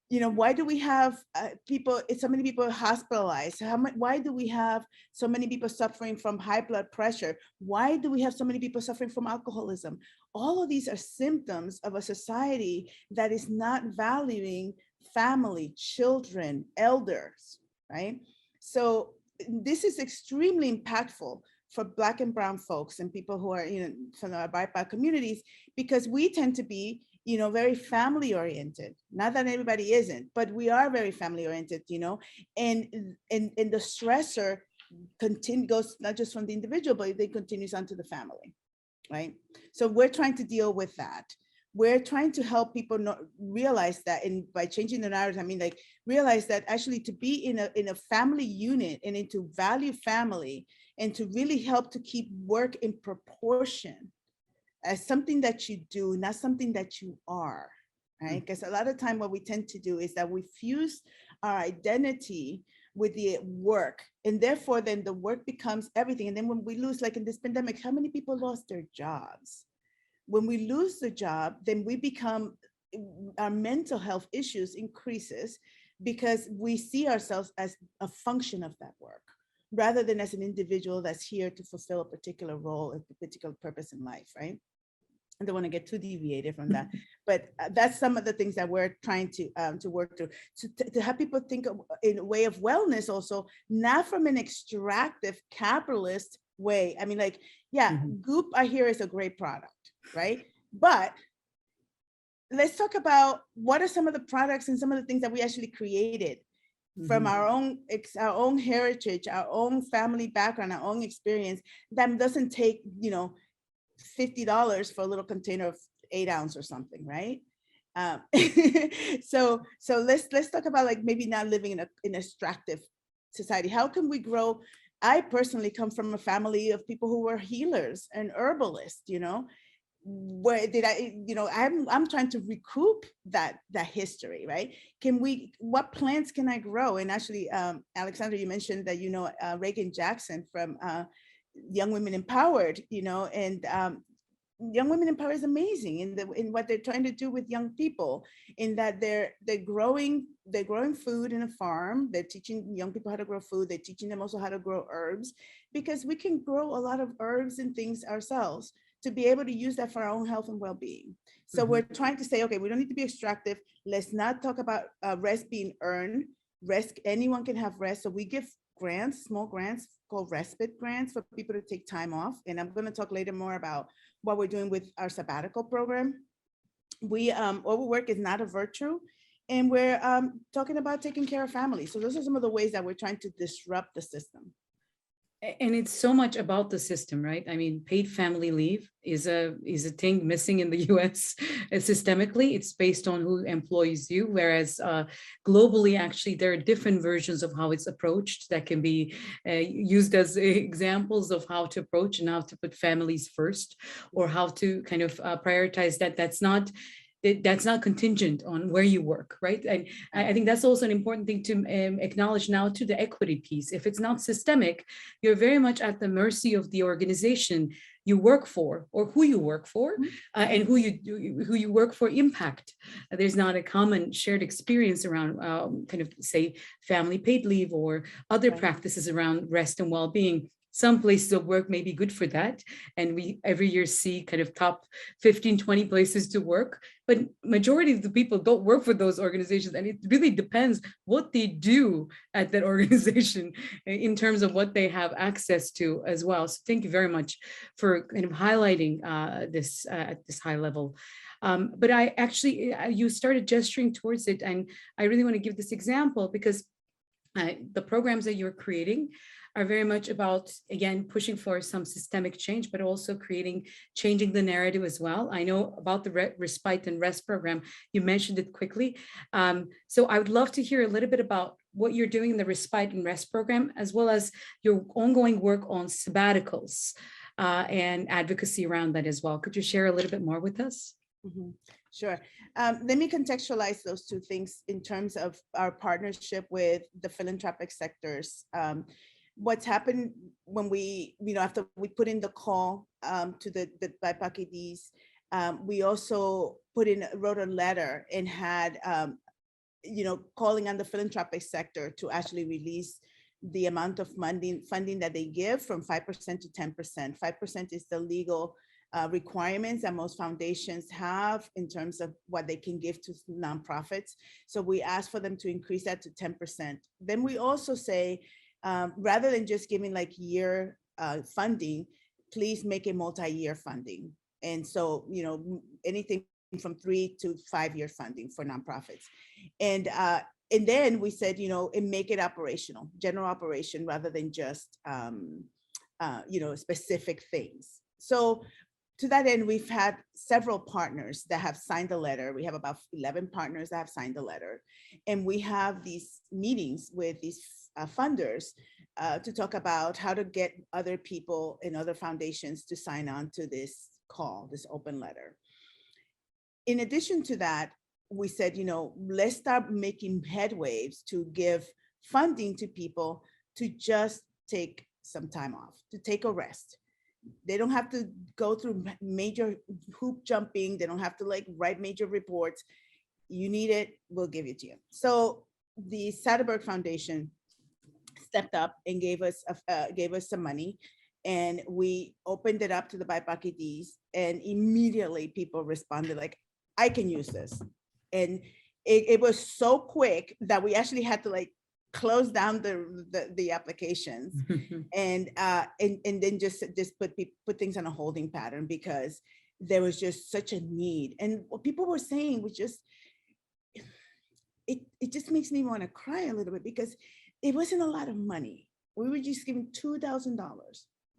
you know, why do we have so many people hospitalized? Why do we have so many people suffering from high blood pressure? Why do we have so many people suffering from alcoholism? All of these are symptoms of a society that is not valuing family, children, elders, right? So this is extremely impactful for Black and Brown folks and people who are, you know, from our BIPOC communities, because we tend to be, you know, very family oriented. Not that everybody isn't, but we are very family oriented, you know, and the stressor goes not just from the individual, but it continues onto the family, right? So we're trying to deal with that. We're trying to help people realize that, and by changing the narrative, I mean like realize that actually to be in a family unit and to value family and to really help to keep work in proportion as something that you do, not something that you are, right? Because a lot of time what we tend to do is that we fuse our identity with the work. And therefore, then the work becomes everything. And then when we lose, like in this pandemic, how many people lost their jobs? When we lose the job, then we become, our mental health issues increases because we see ourselves as a function of that work, rather than as an individual that's here to fulfill a particular role, a particular purpose in life, right? I don't want to get too deviated from that, but that's some of the things that we're trying to work through, to have people think of, in a way of wellness also, not from an extractive capitalist way. I mean, like, yeah, Goop, I hear, is a great product, right? But let's talk about what are some of the products and some of the things that we actually created from our own heritage, our own family background, our own experience, that doesn't take, you know, $50 for a little container of 8 ounce or something, right? So let's talk about, like, maybe not living in an extractive society. How can we grow? I personally come from a family of people who were healers and herbalists, you know. Where did I, you know, I'm trying to recoup that history, right? What plants can I grow? And actually, Alexandra, you mentioned that, you know, Reagan Jackson from Young Women Empowered, you know, and Young Women Empowered is amazing in what they're trying to do with young people, in that they're growing food in a farm. They're teaching young people how to grow food. They're teaching them also how to grow herbs, because we can grow a lot of herbs and things ourselves to be able to use that for our own health and well-being. So we're trying to say, okay, we don't need to be extractive. Let's not talk about rest being earned. Rest, anyone can have rest. So we give grants, small grants called respite grants for people to take time off. And I'm going to talk later more about what we're doing with our sabbatical program. We overwork is not a virtue, and we're talking about taking care of families. So those are some of the ways that we're trying to disrupt the system. And it's so much about the system, right? I mean, paid family leave is a thing missing in the US systemically. It's based on who employs you, whereas globally, actually, there are different versions of how it's approached that can be used as examples of how to approach and how to put families first, or how to kind of prioritize that. That's not contingent on where you work, right? And I think that's also an important thing to acknowledge now, to the equity piece. If it's not systemic, you're very much at the mercy of the organization you work for, or who you work for, and who you work for impact. There's not a common shared experience around kind of, say, family paid leave or other practices around rest and well-being. Some places of work may be good for that. And we every year see kind of top 15, 20 places to work, but majority of the people don't work for those organizations. And it really depends what they do at that organization in terms of what they have access to as well. So thank you very much for kind of highlighting this at this high level. But I actually, you started gesturing towards it, and I really want to give this example because the programs that you're creating are very much about, again, pushing for some systemic change, but also changing the narrative as well. I know about the respite and rest program. You mentioned it quickly. So I would love to hear a little bit about what you're doing in the respite and rest program, as well as your ongoing work on sabbaticals and advocacy around that as well. Could you share a little bit more with us? Sure. Let me contextualize those two things in terms of our partnership with the philanthropic sectors. What's happened when we, after we put in the call to the BIPOC EDs, we also wrote a letter and had, calling on the philanthropic sector to actually release the amount of funding that they give from 5% to 10%. 5% is the legal requirements that most foundations have in terms of what they can give to nonprofits. So we asked for them to increase that to 10%. Then we also say, rather than just giving like year funding, please make it multi-year funding. And so, anything from 3 to 5 year funding for nonprofits. And then we said, and make it operational, general operation, rather than just, specific things. So to that end, we've had several partners that have signed the letter. We have about 11 partners that have signed the letter. And we have these meetings with these funders to talk about how to get other people and other foundations to sign on to this call, this open letter. In addition to that, we said, let's start making headways to give funding to people to just take some time off, to take a rest. They don't have to go through major hoop jumping. They don't have to write major reports. You need it, we'll give it to you. So the Satterberg Foundation stepped up and gave us some money, and we opened it up to the BIPOC EDs, and immediately people responded like, I can use this. And it was so quick that we actually had to close down the applications and then just put things on a holding pattern, because there was just such a need. And what people were saying was just, it just makes me want to cry a little bit, because it wasn't a lot of money. We were just giving $2,000,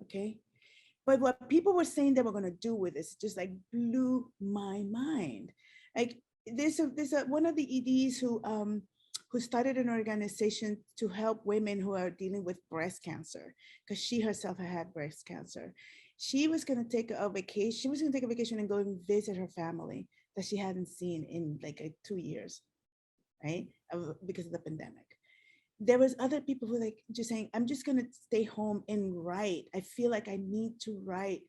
okay? But what people were saying they were going to do with this just blew my mind. There's one of the EDs who started an organization to help women who are dealing with breast cancer, because she herself had breast cancer. She was going to take a vacation. She was going to take a vacation and go and visit her family that she hadn't seen in 2 years, right? Because of the pandemic. There was other people who just saying, I'm just going to stay home and write. I feel like I need to write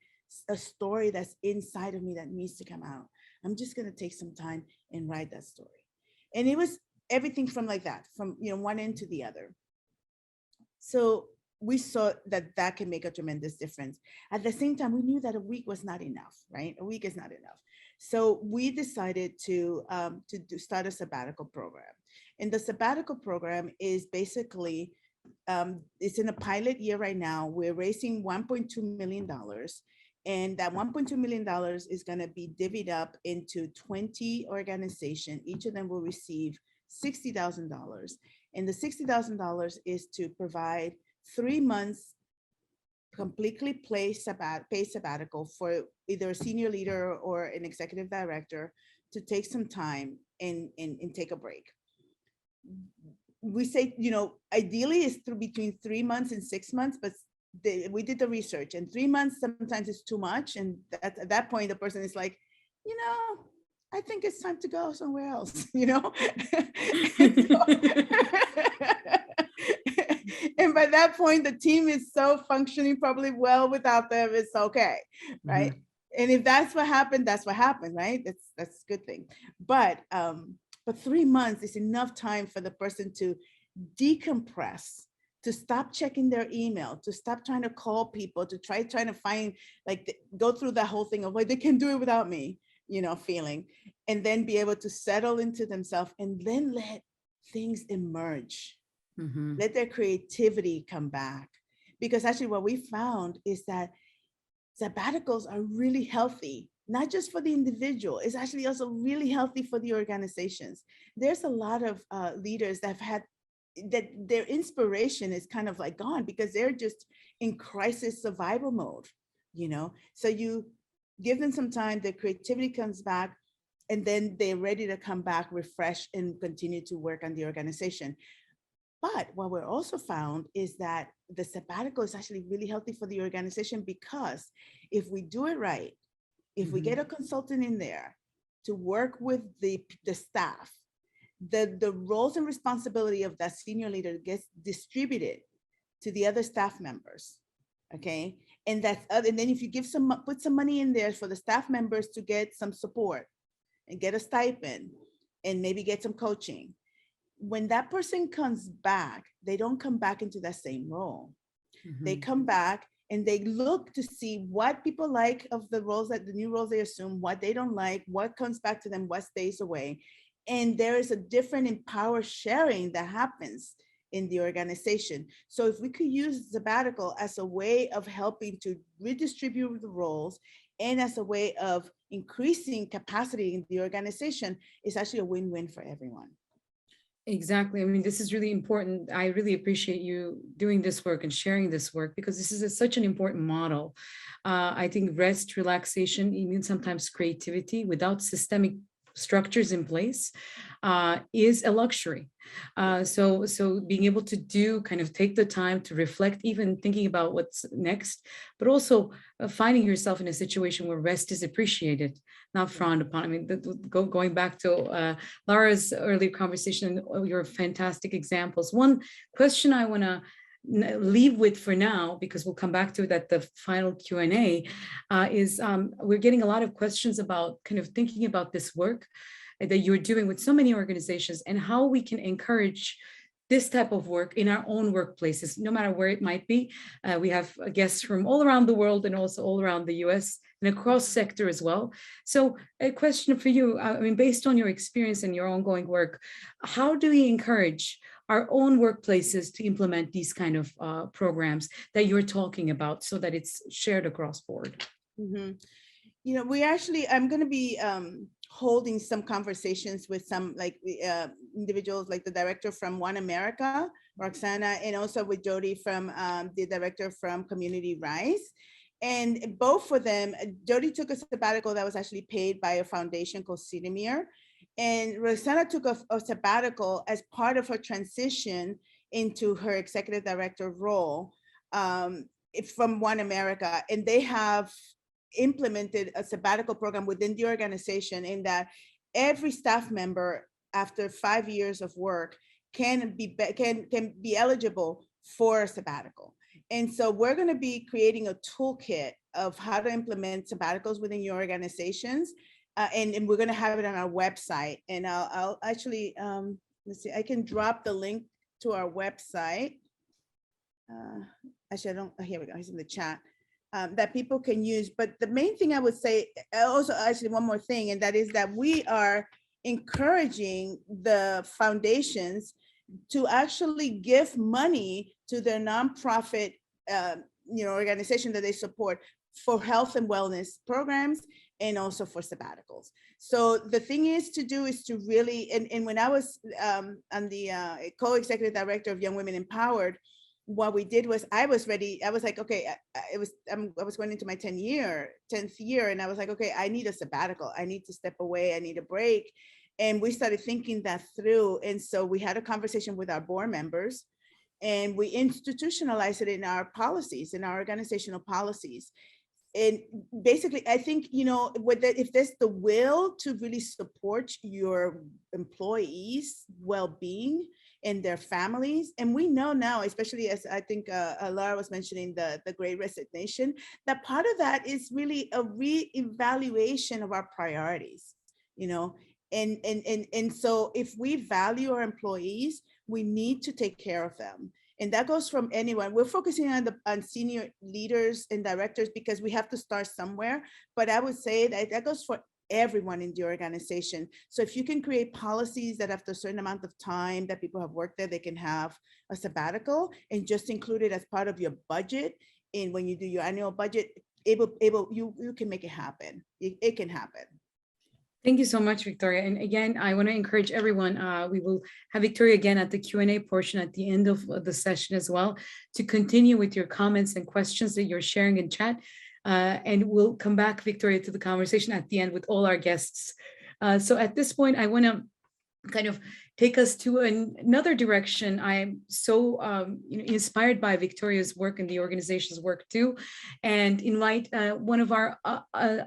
a story that's inside of me that needs to come out. I'm just going to take some time and write that story. And it was everything from that, from one end to the other. So we saw that can make a tremendous difference. At the same time, we knew that a week was not enough, right? A week is not enough. So we decided to start a sabbatical program. And the sabbatical program is basically, it's in a pilot year right now. We're raising $1.2 million. And that $1.2 million is going to be divvied up into 20 organizations. Each of them will receive $60,000. And the $60,000 is to provide 3 months completely paid sabbatical for either a senior leader or an executive director to take some time and take a break. We say, ideally it's between 3 months and 6 months, but we did the research, and 3 months sometimes is too much. And at that point, the person is like, I think it's time to go somewhere else, And by that point, the team is so functioning probably well without them. It's okay, right? Mm-hmm. And if that's what happened, right? That's a good thing. But 3 months is enough time for the person to decompress, to stop checking their email, to stop trying to call people, to trying to find, go through that whole thing of they can do it without me, feeling, and then be able to settle into themselves and then let things emerge. Mm-hmm. Let their creativity come back. Because actually what we found is that sabbaticals are really healthy, not just for the individual. It's actually also really healthy for the organizations. There's a lot of leaders that have had that their inspiration is kind of gone because they're just in crisis survival mode, So you give them some time, their creativity comes back, and then they're ready to come back refreshed and continue to work on the organization. But what we're also found is that the sabbatical is actually really healthy for the organization, because if we do it right, if we get a consultant in there to work with the staff, the roles and responsibility of that senior leader gets distributed to the other staff members, okay? And then if you put some money in there for the staff members to get some support and get a stipend and maybe get some coaching, when that person comes back, they don't come back into that same role. Mm-hmm. They come back and they look to see what people like of the new roles they assume, what they don't like, what comes back to them, what stays away. And there is a different power sharing that happens in the organization. So if we could use sabbatical as a way of helping to redistribute the roles and as a way of increasing capacity in the organization, it's actually a win-win for everyone. Exactly. I mean, this is really important. I really appreciate you doing this work and sharing this work, because this is such an important model. I think rest, relaxation, even sometimes creativity, without systemic structures in place is a luxury. So being able to take the time to reflect, even thinking about what's next, but also finding yourself in a situation where rest is appreciated, not frowned upon. I mean, going back to Lara's earlier conversation, your fantastic examples. One question I want to leave with for now, because we'll come back to it at the final Q&A, is we're getting a lot of questions about kind of thinking about this work that you're doing with so many organizations and how we can encourage this type of work in our own workplaces, no matter where it might be. We have guests from all around the world and also all around the US and across sector as well. So a question for you, I mean, based on your experience and your ongoing work, how do we encourage our own workplaces to implement these kind of programs that you're talking about so that it's shared across board? Mm-hmm. You know, I'm going to be holding some conversations with some individuals, like the director from One America, Roxana, and also with Jody from the director from Community Rise. And both for them, Jody took a sabbatical that was actually paid by a foundation called Sidemir. And Roxana took a sabbatical as part of her transition into her executive director role from One America. And they have implemented a sabbatical program within the organization, in that every staff member after 5 years of work can be eligible for a sabbatical. And so we're going to be creating a toolkit of how to implement sabbaticals within your organizations. And we're going to have it on our website. And I'll actually, let's see, I can drop the link to our website. Actually, I don't, here we go, it's in the chat. That people can use. But the main thing I would say, also actually one more thing, and that is that we are encouraging the foundations to actually give money to their nonprofit organization that they support for health and wellness programs, and also for sabbaticals. So the thing is to really, and when I was on the co-executive director of Young Women Empowered, what we did was I was ready. I was like, okay, I was going into my 10th year. And I was like, okay, I need a sabbatical. I need to step away. I need a break. And we started thinking that through. And so we had a conversation with our board members, and we institutionalized it in our policies, in our organizational policies. And basically, I think, if there's the will to really support your employees' well-being and their families, and we know now, especially as I think Lara was mentioning the Great Resignation, that part of that is really a re-evaluation of our priorities, and so if we value our employees, we need to take care of them. And that goes from anyone. We're focusing on senior leaders and directors because we have to start somewhere. But I would say that goes for everyone in the organization. So if you can create policies that after a certain amount of time that people have worked there, they can have a sabbatical, and just include it as part of your budget. And when you do your annual budget, you can make it happen. It can happen. Thank you so much, Victoria. And again, I want to encourage everyone, we will have Victoria again at the Q&A portion at the end of the session as well, to continue with your comments and questions that you're sharing in chat. And we'll come back, Victoria, to the conversation at the end with all our guests. So at this point, I want to kind of take us to another direction. I am so inspired by Victoria's work and the organization's work too, and invite one of our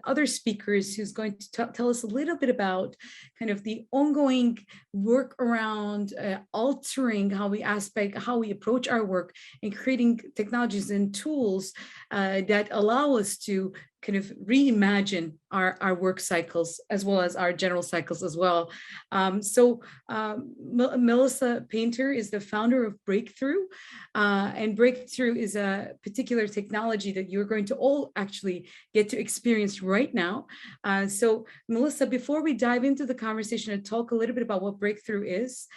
other speakers who's going to tell us a little bit about kind of the ongoing work around altering how we approach our work, and creating technologies and tools that allow us to kind of reimagine our work cycles as well as our general cycles as well. Melissa Painter is the founder of Breakthru, and Breakthru is a particular technology that you're going to all actually get to experience right now. So Melissa, before we dive into the conversation and talk a little bit about what Breakthru is,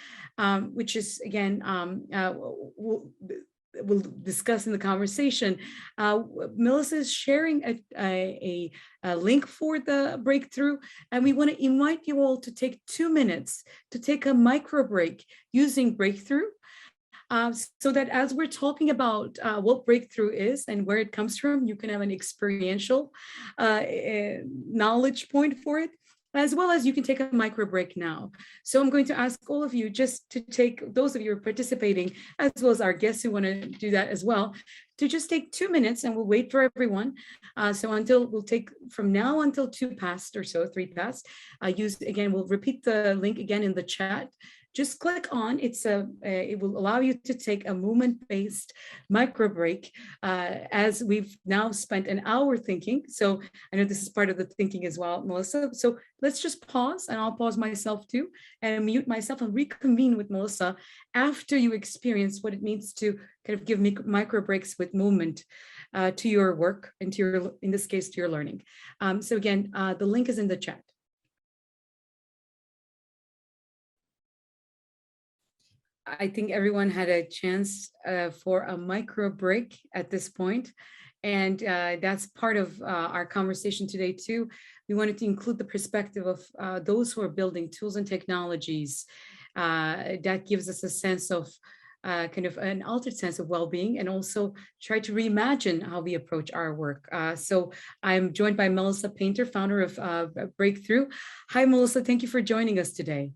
which is again, we'll discuss in the conversation. Melissa is sharing a link for the Breakthru, and we want to invite you all to take 2 minutes to take a micro break using Breakthru, so that as we're talking about what Breakthru is and where it comes from, you can have an experiential knowledge point for it. as well as you can take a micro break now. So I'm going to ask all of you just to take, those of you who are participating, as well as our guests who want to do that as well, to just take 2 minutes, and we'll wait for everyone. So we'll take from now until 2 past or so, 3 past. We'll repeat the link again in the chat. Just click on, it will allow you to take a movement-based micro break, as we've now spent an hour thinking. So I know this is part of the thinking as well, Melissa. So let's just pause, and I'll pause myself too, and mute myself and reconvene with Melissa after you experience what it means to kind of give micro breaks with movement to your work and to your, in this case, to your learning. So again, the link is in the chat. I think everyone had a chance for a micro break at this point. And that's part of our conversation today too. We wanted to include the perspective of those who are building tools and technologies that gives us a sense of kind of an altered sense of well-being, and also try to reimagine how we approach our work. So I'm joined by Melissa Painter, founder of Breakthru. Hi, Melissa, thank you for joining us today.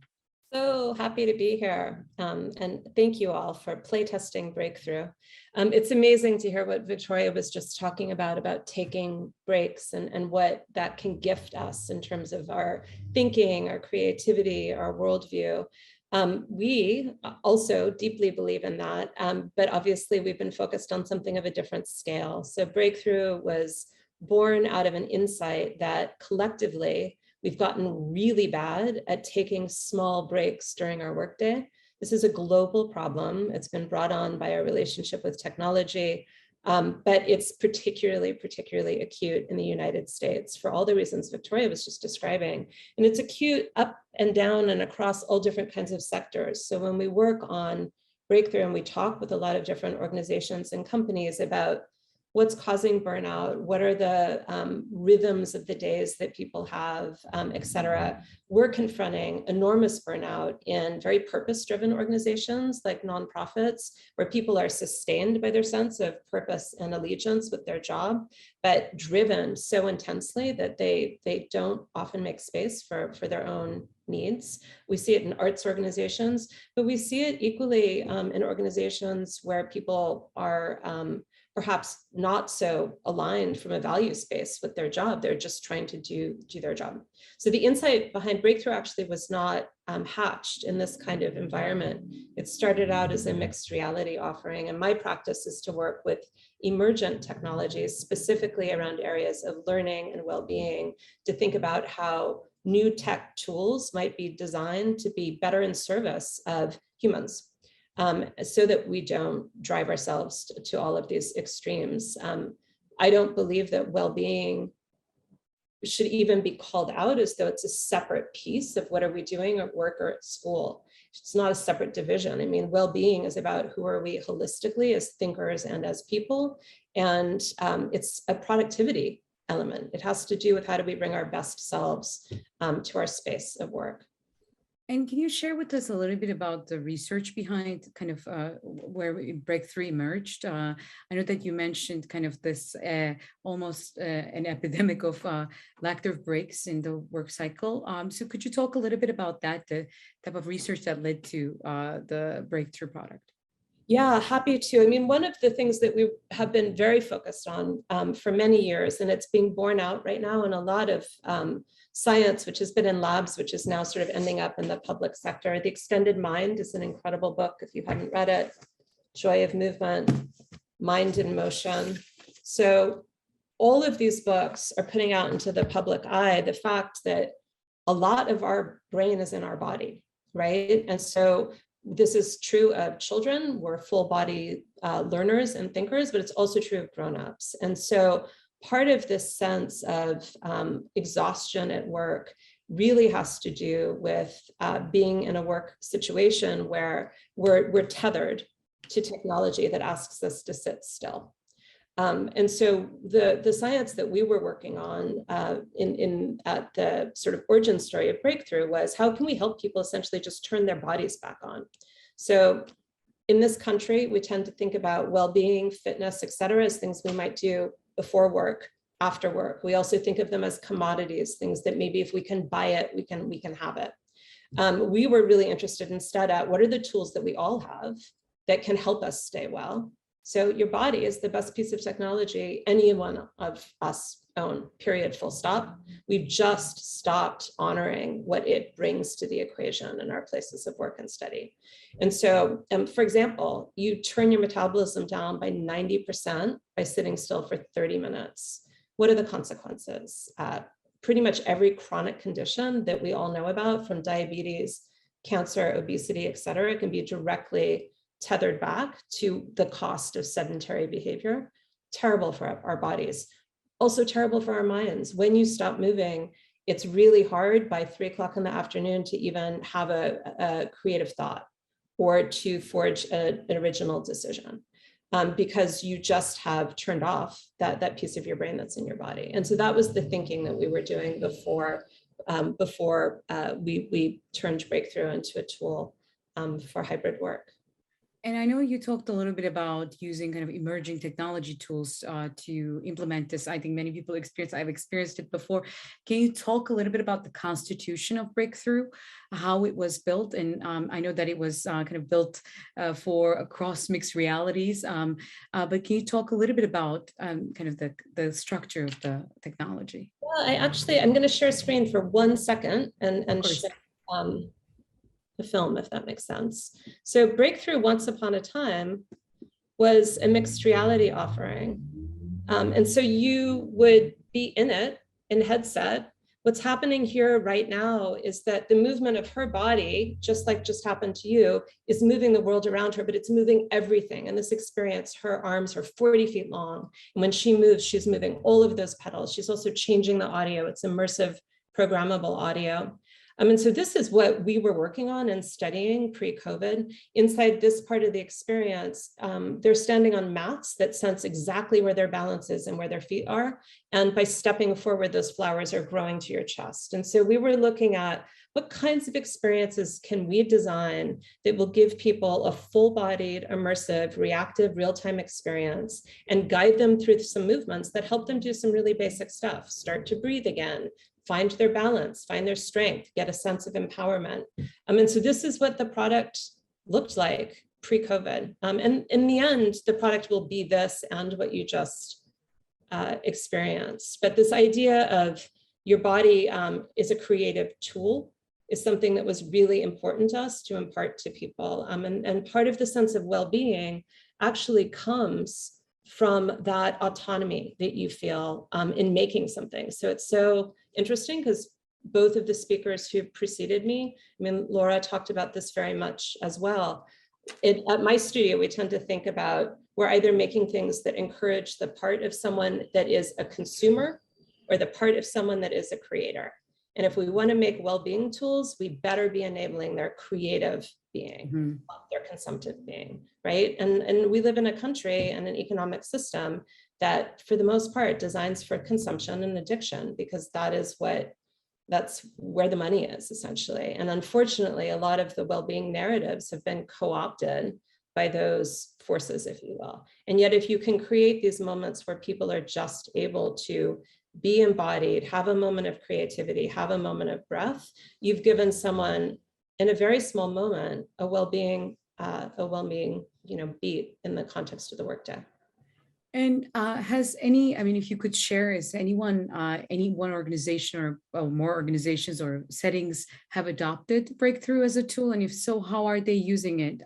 So happy to be here, and thank you all for playtesting Breakthru. It's amazing to hear what Victoria was just talking about taking breaks and what that can gift us in terms of our thinking, our creativity, our worldview. We also deeply believe in that, but obviously we've been focused on something of a different scale. So Breakthru was born out of an insight that collectively we've gotten really bad at taking small breaks during our workday. This is a global problem. It's been brought on by our relationship with technology, but it's particularly acute in the United States for all the reasons Victoria was just describing. And it's acute up and down and across all different kinds of sectors. So when we work on Breakthru and we talk with a lot of different organizations and companies about what's causing burnout, what are the rhythms of the days that people have, et cetera. We're confronting enormous burnout in very purpose-driven organizations like nonprofits, where people are sustained by their sense of purpose and allegiance with their job, but driven so intensely that they don't often make space for their own needs. We see it in arts organizations, but we see it equally in organizations where people are perhaps not so aligned from a value space with their job. They're just trying to do their job. So the insight behind Breakthru actually was not hatched in this kind of environment. It started out as a mixed reality offering, and my practice is to work with emergent technologies, specifically around areas of learning and well-being, to think about how new tech tools might be designed to be better in service of humans. So that we don't drive ourselves to all of these extremes. I don't believe that well-being should even be called out as though it's a separate piece of what are we doing at work or at school. It's not a separate division. I mean, well-being is about who are we holistically as thinkers and as people, and it's a productivity element. It has to do with how do we bring our best selves to our space of work. And can you share with us a little bit about the research behind kind of where Breakthru emerged? I know that you mentioned kind of this almost an epidemic of lack of breaks in the work cycle. So could you talk a little bit about that, the type of research that led to the Breakthru product? Yeah, happy to. I mean, one of the things that we have been very focused on for many years, and it's being borne out right now in a lot of science, which has been in labs, which is now sort of ending up in the public sector. The Extended Mind is an incredible book if you haven't read it. Joy of Movement, Mind in Motion. So all of these books are putting out into the public eye the fact that a lot of our brain is in our body, right? And so this is true of children. We're full body learners and thinkers, but it's also true of grownups. And so part of this sense of exhaustion at work really has to do with being in a work situation where we're tethered to technology that asks us to sit still. And so the science that we were working on at the sort of origin story of Breakthru was how can we help people essentially just turn their bodies back on? So in this country, we tend to think about well-being, fitness, et cetera, as things we might do before work after work. We also think of them as commodities, things that maybe if we can buy it, we can have it. We were really interested instead at what are the tools that we all have that can help us stay well. So your body is the best piece of technology any one of us own, period, full stop. We've just stopped honoring what it brings to the equation in our places of work and study. And so, for example, you turn your metabolism down by 90% by sitting still for 30 minutes. What are the consequences? Pretty much every chronic condition that we all know about, from diabetes, cancer, obesity, et cetera, can be directly tethered back to the cost of sedentary behavior. Terrible for our bodies. Also terrible for our minds. When you stop moving, it's really hard by 3 o'clock in the afternoon to even have a creative thought or to forge an original decision, because you just have turned off that piece of your brain that's in your body. And so that was the thinking that we were doing before we turned Breakthru into a tool for hybrid work. And I know you talked a little bit about using kind of emerging technology tools to implement this. I think many people I've experienced it before. Can you talk a little bit about the constitution of Breakthru, how it was built? And I know that it was kind of built for across mixed realities, but can you talk a little bit about kind of the structure of the technology? Well, I'm going to share screen for 1 second and share the film, if that makes sense. So Breakthru once upon a time was a mixed reality offering. And so you would be in it in headset. What's happening here right now is that the movement of her body, just happened to you, is moving the world around her, but it's moving everything. In this experience, her arms are 40 feet long. And when she moves, she's moving all of those pedals. She's also changing the audio. It's immersive, programmable audio. And so this is what we were working on and studying pre-COVID. Inside this part of the experience, they're standing on mats that sense exactly where their balance is and where their feet are. And by stepping forward, those flowers are growing to your chest. And so we were looking at what kinds of experiences can we design that will give people a full-bodied, immersive, reactive, real-time experience and guide them through some movements that help them do some really basic stuff. Start to breathe again, find their balance, find their strength, get a sense of empowerment. And so this is what the product looked like pre-COVID. And in the end, the product will be this and what you just experienced. But this idea of your body is a creative tool is something that was really important to us to impart to people. And part of the sense of well-being actually comes from that autonomy that you feel in making something. So it's so interesting because both of the speakers who preceded me, I mean, Laura talked about this very much as well. At my studio, we tend to think about we're either making things that encourage the part of someone that is a consumer or the part of someone that is a creator. And if we want to make well-being tools, we better be enabling their creative being, not their consumptive being, right? And we live in a country and an economic system that, for the most part, designs for consumption and addiction, because that's where the money is, essentially. And unfortunately, a lot of the well-being narratives have been co-opted by those forces, if you will. And yet, if you can create these moments where people are just able to be embodied, have a moment of creativity, have a moment of breath, you've given someone in a very small moment a well-being, beat in the context of the workday. And if you could share, is any one organization or more organizations or settings have adopted Breakthru as a tool? And if so, how are they using it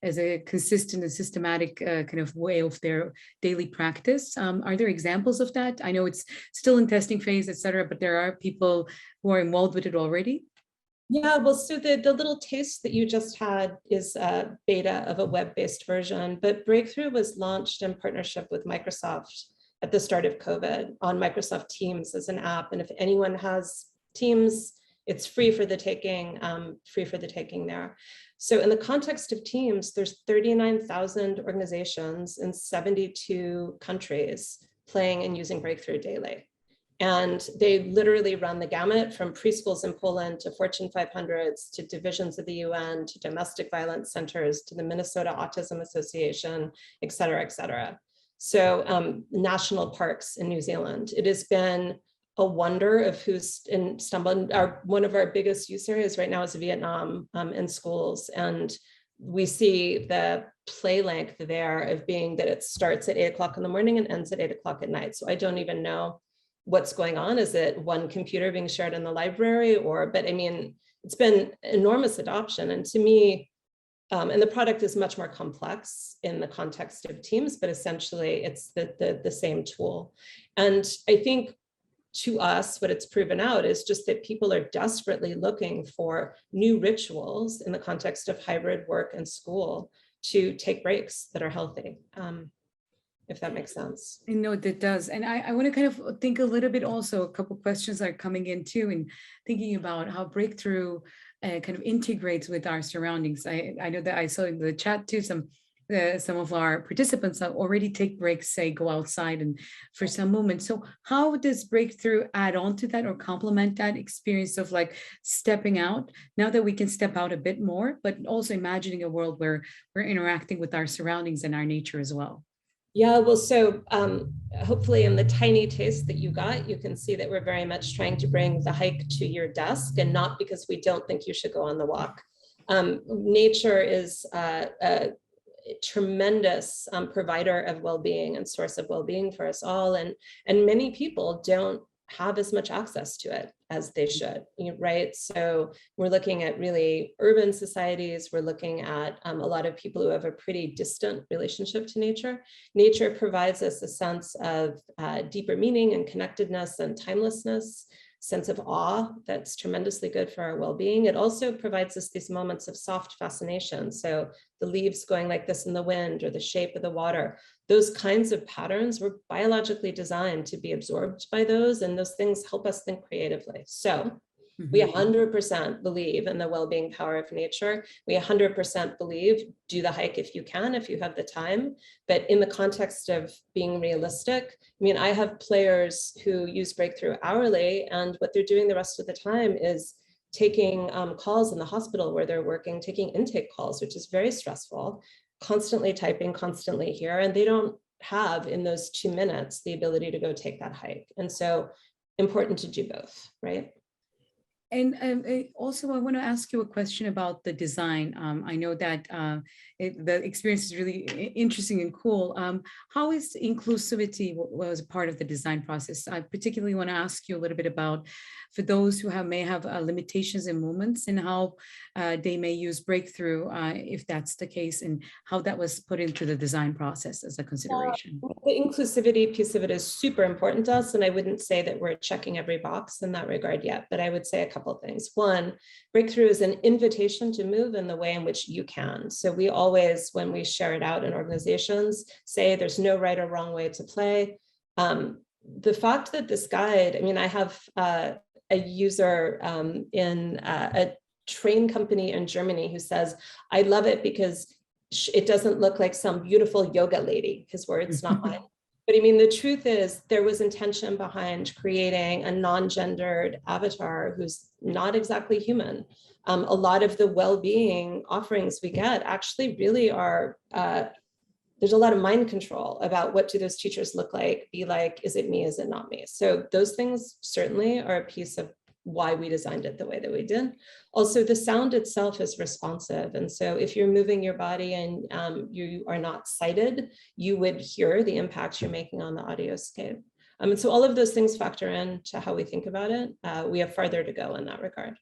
as a consistent and systematic kind of way of their daily practice? Are there examples of that? I know it's still in testing phase, et cetera, but there are people who are involved with it already. Yeah, well, so the little taste that you just had is a beta of a web-based version, but Breakthru was launched in partnership with Microsoft at the start of COVID on Microsoft Teams as an app. And if anyone has Teams, it's free for the taking there. So in the context of Teams, there's 39,000 organizations in 72 countries playing and using Breakthru daily. And they literally run the gamut from preschools in Poland to Fortune 500s to divisions of the UN to domestic violence centers to the Minnesota Autism Association, et cetera, et cetera. So national parks in New Zealand, it has been a wonder of who's stumbled. One of our biggest use areas right now is Vietnam in schools. And we see the play length there of being that it starts at 8 o'clock in the morning and ends at 8 o'clock at night. So I don't even know what's going on. Is it one computer being shared in the library but I mean, it's been enormous adoption. And to me, and the product is much more complex in the context of teams, but essentially it's the same tool. And I think to us, what it's proven out is just that people are desperately looking for new rituals in the context of hybrid work and school to take breaks that are healthy, if that makes sense. I know that does. And I want to kind of think a little bit also, a couple of questions are coming in too, and thinking about how Breakthru kind of integrates with our surroundings. I know that I saw in the chat too, some of our participants already take breaks, say go outside and for some moments. So how does Breakthru add on to that or complement that experience of like stepping out now that we can step out a bit more, but also imagining a world where we're interacting with our surroundings and our nature as well? Yeah, well, so hopefully in the tiny taste that you got, you can see that we're very much trying to bring the hike to your desk, and not because we don't think you should go on the walk. Nature is a tremendous provider of well-being and source of well-being for us all, and many people don't have as much access to it as they should, right? So we're looking at really urban societies. We're looking at a lot of people who have a pretty distant relationship to nature. Nature provides us a sense of deeper meaning and connectedness and timelessness, sense of awe that's tremendously good for our well-being. It also provides us these moments of soft fascination. So the leaves going like this in the wind, or the shape of the water, those kinds of patterns were biologically designed to be absorbed by those, and those things help us think creatively. So we 100% believe in the well-being power of nature. We 100% believe do the hike if you can, if you have the time. But in the context of being realistic, I mean, I have players who use Breakthru hourly, and what they're doing the rest of the time is taking calls in the hospital where they're working, taking intake calls, which is very stressful, constantly typing, constantly here, and they don't have in those 2 minutes the ability to go take that hike. And so important to do both, right? And also, I want to ask you a question about the design. I know that the experience is really interesting and cool. How is inclusivity was a part of the design process? I particularly want to ask you a little bit about, for those who may have limitations in movements, and how they may use Breakthru, if that's the case, and how that was put into the design process as a consideration. The inclusivity piece of it is super important to us, and I wouldn't say that we're checking every box in that regard yet, but I would say a couple of things. One, Breakthru is an invitation to move in the way in which you can. So we always, when we share it out in organizations, say there's no right or wrong way to play. The fact that this guide, I mean, I have a user in a train company in Germany who says, I love it because it doesn't look like some beautiful yoga lady, his words, not mine. But I mean, the truth is there was intention behind creating a non-gendered avatar who's not exactly human. A lot of the well-being offerings we get actually really are, there's a lot of mind control about what do those teachers look like, be like, is it me, is it not me? So those things certainly are a piece of why we designed it the way that we did. Also, the sound itself is responsive. And so if you're moving your body and you are not sighted, you would hear the impact you're making on the audioscape. And so all of those things factor into how we think about it. We have farther to go in that regard.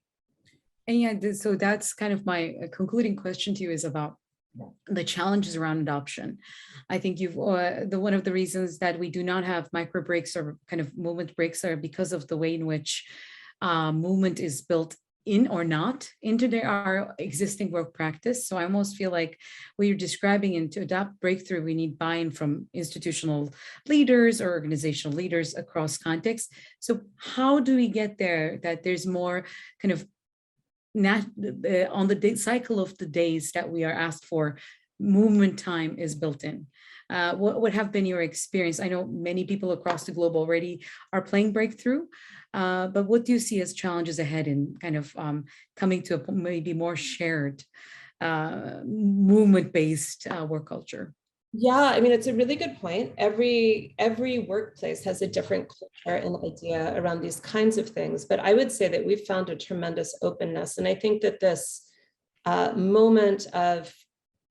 And yeah, so that's kind of my concluding question to you, is about the challenges around adoption. I think you've one of the reasons that we do not have micro breaks or kind of movement breaks are because of the way in which movement is built in or not into our existing work practice. So I almost feel like what you're describing, and to adopt Breakthru, we need buy-in from institutional leaders or organizational leaders across contexts. So how do we get there, that there's more kind of on the cycle of the days that we are asked for, movement time is built in? What have been your experience? I know many people across the globe already are playing Breakthru, but what do you see as challenges ahead in kind of coming to a maybe more shared movement-based work culture? Yeah, I mean, it's a really good point. Every workplace has a different culture and idea around these kinds of things, but I would say that we've found a tremendous openness. And I think that this moment of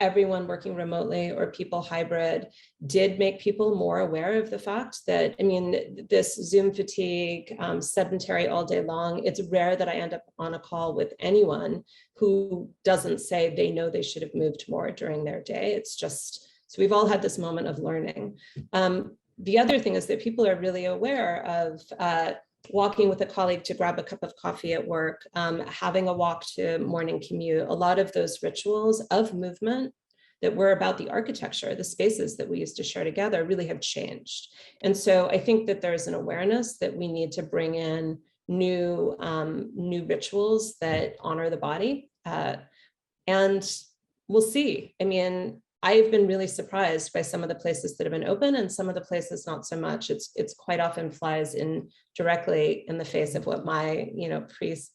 everyone working remotely or people hybrid did make people more aware of the fact that, I mean, this Zoom fatigue, sedentary all day long, it's rare that I end up on a call with anyone who doesn't say they know they should have moved more during their day. It's just, so we've all had this moment of learning. The other thing is that people are really aware of walking with a colleague to grab a cup of coffee at work, having a walk to morning commute, a lot of those rituals of movement that were about the architecture, the spaces that we used to share together really have changed. And so I think that there's an awareness that we need to bring in new rituals that honor the body. And we'll see. I mean, I've been really surprised by some of the places that have been open and some of the places not so much. It's quite often flies in directly in the face of what my,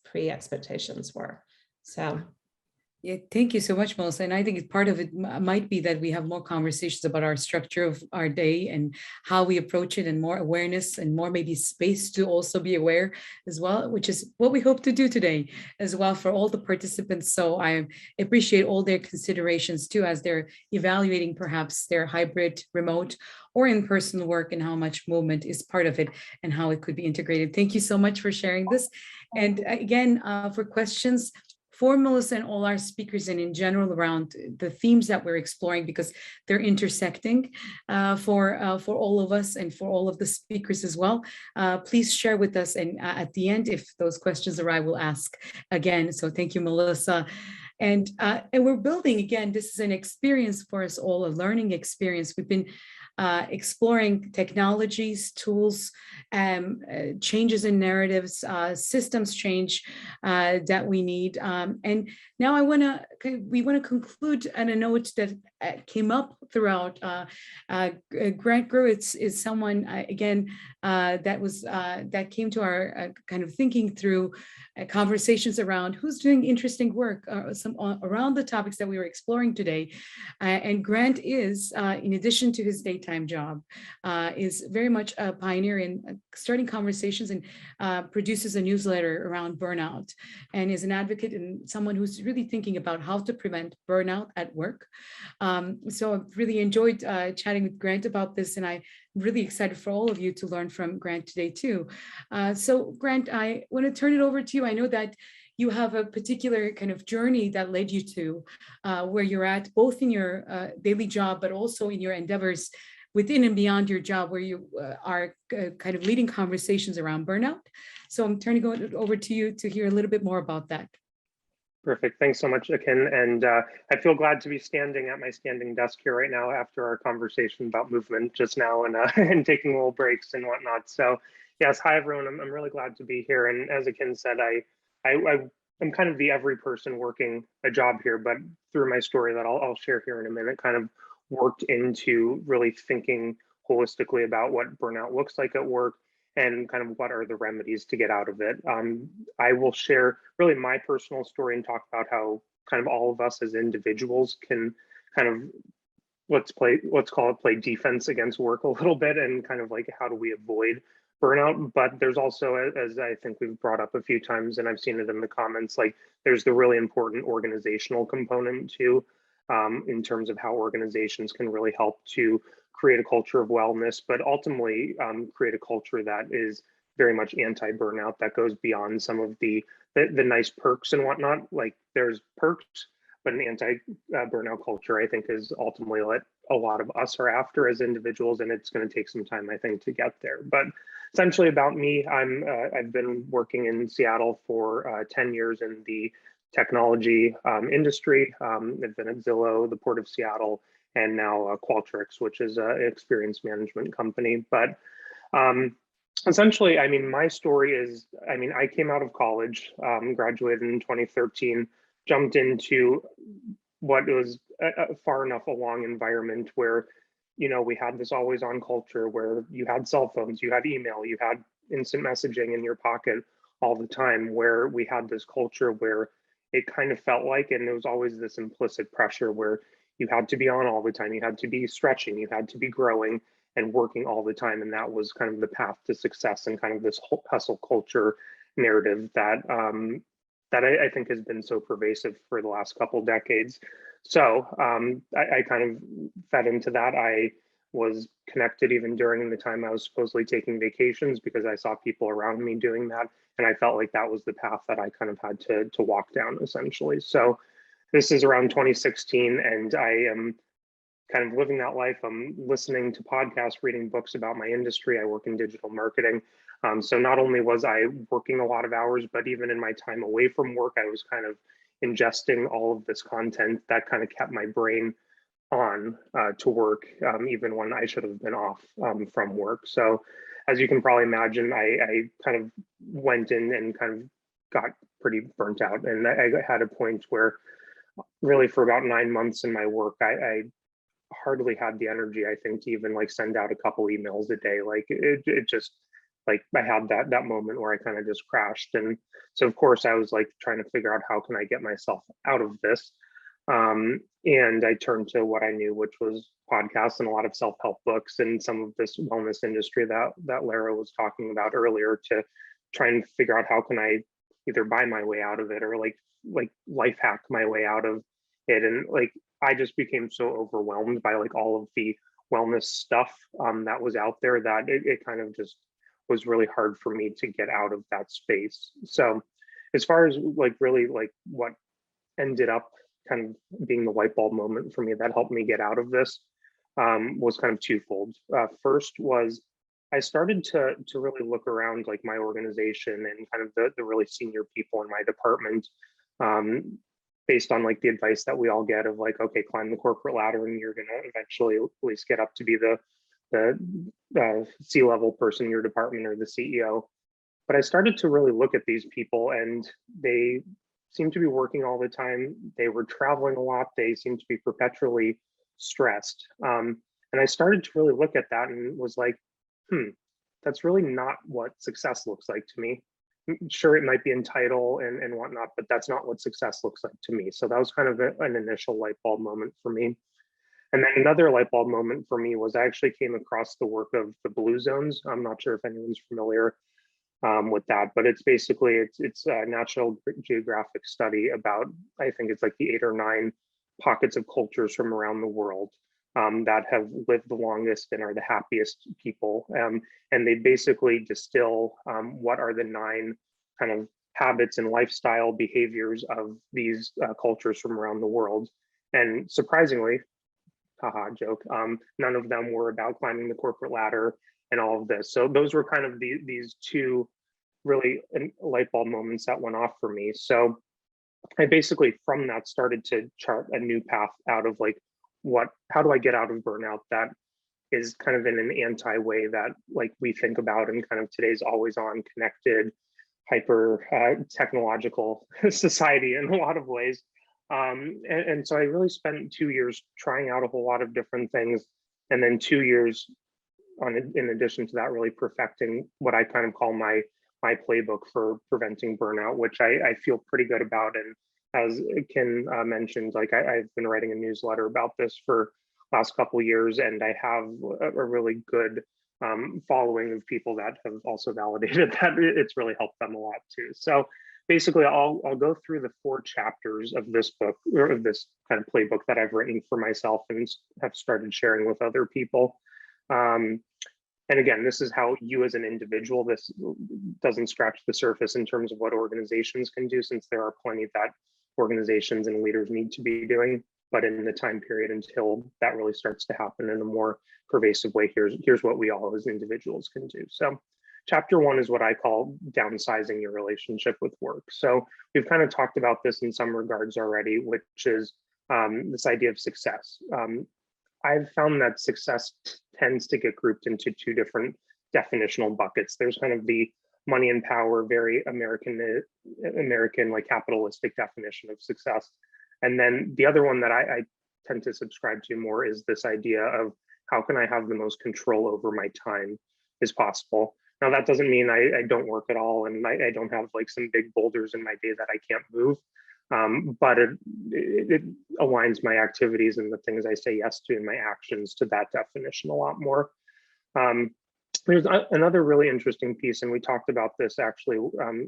pre expectations were. So. Yeah, thank you so much, Melissa. And I think part of it might be that we have more conversations about our structure of our day and how we approach it, and more awareness and more maybe space to also be aware as well, which is what we hope to do today as well for all the participants. So I appreciate all their considerations too, as they're evaluating perhaps their hybrid, remote, or in-person work, and how much movement is part of it and how it could be integrated. Thank you so much for sharing this. And again, for questions for Melissa and all our speakers, and in general around the themes that we're exploring, because they're intersecting for all of us and for all of the speakers as well. Please share with us, and at the end, if those questions arrive, we'll ask again. So thank you, Melissa. And we're building, again, this is an experience for us all, a learning experience. We've been exploring technologies, tools, changes in narratives, systems change that we need. And now we want to conclude on a note that came up throughout. Grant Grewitz is someone, again, that came to our kind of thinking through conversations around who's doing interesting work around the topics that we were exploring today. And Grant is, in addition to his daytime job, is very much a pioneer in starting conversations, and produces a newsletter around burnout, and is an advocate and someone who's really thinking about how to prevent burnout at work. So I've really enjoyed chatting with Grant about this, and I'm really excited for all of you to learn from Grant today too. So Grant, I want to turn it over to you. I know that you have a particular kind of journey that led you to where you're at, both in your daily job, but also in your endeavors within and beyond your job, where you are kind of leading conversations around burnout. So I'm turning it over to you to hear a little bit more about that. Perfect. Thanks so much, Akin. And I feel glad to be standing at my standing desk here right now after our conversation about movement just now, and and taking little breaks and whatnot. So yes, hi everyone. I'm really glad to be here. And as Akin said, I'm kind of the every person working a job here, but through my story that I'll share here in a minute, kind of worked into really thinking holistically about what burnout looks like at work, and kind of what are the remedies to get out of it. I will share really my personal story and talk about how kind of all of us as individuals can kind of, let's call it play defense against work a little bit, and kind of like how do we avoid burnout. But there's also, as I think we've brought up a few times, and I've seen it in the comments, like there's the really important organizational component too, in terms of how organizations can really help to create a culture of wellness, but ultimately create a culture that is very much anti-burnout, that goes beyond some of the nice perks and whatnot. Like there's perks, but an anti-burnout culture, I think, is ultimately what a lot of us are after as individuals, and it's going to take some time, I think, to get there. But essentially about me, I've been working in Seattle for 10 years in the technology industry. I've been at Zillow, the Port of Seattle, and now Qualtrics, which is an experience management company. But essentially, I mean, my story is, I mean, I came out of college, graduated in 2013, jumped into what was a far enough along environment where, you know, we had this always on culture where you had cell phones, you had email, you had instant messaging in your pocket all the time, where we had this culture where it kind of felt like, and there was always this implicit pressure where you had to be on all the time, you had to be stretching, you had to be growing and working all the time. And that was kind of the path to success and kind of this whole hustle culture narrative that I think has been so pervasive for the last couple decades. So I kind of fed into that. I was connected even during the time I was supposedly taking vacations because I saw people around me doing that. And I felt like that was the path that I kind of had to walk down essentially. So this is around 2016 and I am kind of living that life. I'm listening to podcasts, reading books about my industry. I work in digital marketing. So not only was I working a lot of hours, but even in my time away from work, I was kind of ingesting all of this content that kind of kept my brain on to work, even when I should have been off from work. So as you can probably imagine, I kind of went in and kind of got pretty burnt out. And I had a point where really for about 9 months in my work, I hardly had the energy, I think, to even like send out a couple emails a day. Like it just, like I had that moment where I kind of just crashed. And so of course I was like trying to figure out how can I get myself out of this. And I turned to what I knew, which was podcasts and a lot of self-help books and some of this wellness industry that Lara was talking about earlier, to try and figure out how can I either buy my way out of it or like life hack my way out of it. And like I just became so overwhelmed by like all of the wellness stuff that was out there that it kind of just was really hard for me to get out of that space. So as far as like really like what ended up kind of being the light bulb moment for me that helped me get out of this was kind of twofold. First was I started to really look around like my organization and kind of the really senior people in my department, based on like the advice that we all get of like, okay, climb the corporate ladder and you're going to eventually at least get up to be the C-level person in your department or the CEO. But I started to really look at these people and they seemed to be working all the time. They were traveling a lot. They seemed to be perpetually stressed. And I started to really look at that and was like, that's really not what success looks like to me. Sure, it might be in title and whatnot, but that's not what success looks like to me. So that was kind of an initial light bulb moment for me. And then another light bulb moment for me was I actually came across the work of the Blue Zones. I'm not sure if anyone's familiar with that, but it's basically, it's a National Geographic study about, I think it's like the 8 or 9 pockets of cultures from around the world that have lived the longest and are the happiest people. And they basically distill what are the 9 kind of habits and lifestyle behaviors of these cultures from around the world. And surprisingly, haha, joke, none of them were about climbing the corporate ladder and all of this. So those were kind of these 2 really light bulb moments that went off for me. So I basically from that started to chart a new path out of like, how do I get out of burnout that is kind of in an anti way that like we think about in kind of today's always on connected, hyper technological society in a lot of ways. And so I really spent 2 years trying out a whole lot of different things. And then 2 years in addition to that, really perfecting what I kind of call my playbook for preventing burnout, which I feel pretty good about. And as Ken mentioned, like I've been writing a newsletter about this for last couple of years, and I have a really good following of people that have also validated that it's really helped them a lot too. So basically, I'll go through the 4 chapters of this book, or of this kind of playbook that I've written for myself and have started sharing with other people. And again, this is how you as an individual, this doesn't scratch the surface in terms of what organizations can do, since there are plenty that organizations and leaders need to be doing. But in the time period until that really starts to happen in a more pervasive way, here's what we all as individuals can do. So chapter 1 is what I call downsizing your relationship with work. So we've kind of talked about this in some regards already, which is this idea of success. I've found that success tends to get grouped into 2 different definitional buckets. There's kind of the money and power, very American like capitalistic definition of success. And then the other one that I tend to subscribe to more is this idea of how can I have the most control over my time as possible. Now, that doesn't mean I don't work at all and I don't have like some big boulders in my day that I can't move. But aligns my activities and the things I say yes to and my actions to that definition a lot more. There's another really interesting piece, and we talked about this actually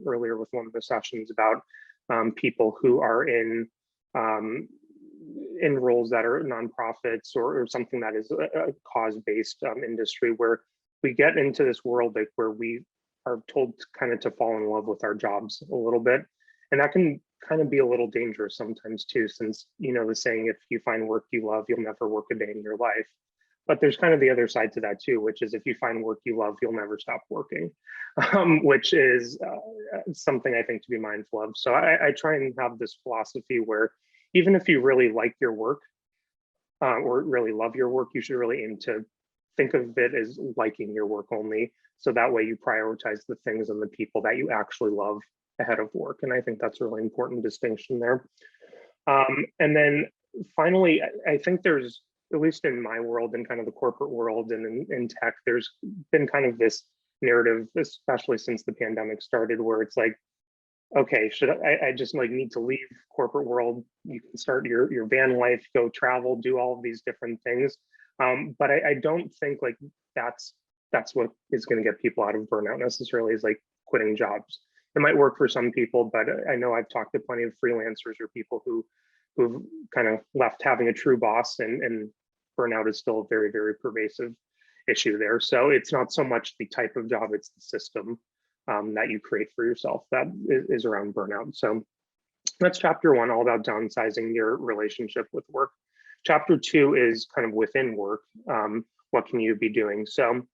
earlier with one of the sessions about people who are in roles that are nonprofits or something that is a cause-based industry, where we get into this world like where we are told kind of to fall in love with our jobs a little bit, and that can kind of be a little dangerous sometimes too, since the saying, if you find work you love, you'll never work a day in your life. But there's kind of the other side to that too, which is if you find work you love, you'll never stop working, which is something I think to be mindful of. So I try and have this philosophy where even if you really like your work or really love your work, you should really aim to think of it as liking your work only. So that way you prioritize the things and the people that you actually love ahead of work. And I think that's a really important distinction there. And then finally, I think there's, at least in my world and kind of the corporate world and in tech, there's been kind of this narrative, especially since the pandemic started, where it's like, okay, should I just like need to leave corporate world? You can start your van life, go travel, do all of these different things. But I don't think like that's what is going to get people out of burnout necessarily, is like quitting jobs. It might work for some people, but I know I've talked to plenty of freelancers or people who've kind of left having a true boss, and burnout is still a very, very pervasive issue there. So it's not so much the type of job, it's the system that you create for yourself that is around burnout. So that's chapter 1, all about downsizing your relationship with work. Chapter 2 is kind of within work. What can you be doing? So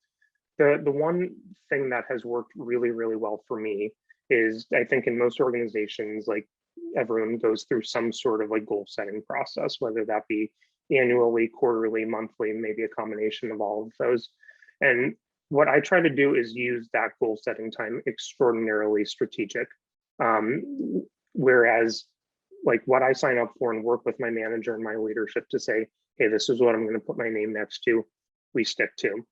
the one thing that has worked really, really well for me is, I think in most organizations, like everyone goes through some sort of like goal setting process, whether that be annually, quarterly, monthly, maybe a combination of all of those. And what I try to do is use that goal setting time extraordinarily strategic. Whereas like what I sign up for and work with my manager and my leadership to say, hey, this is what I'm going to put my name next to, we stick to.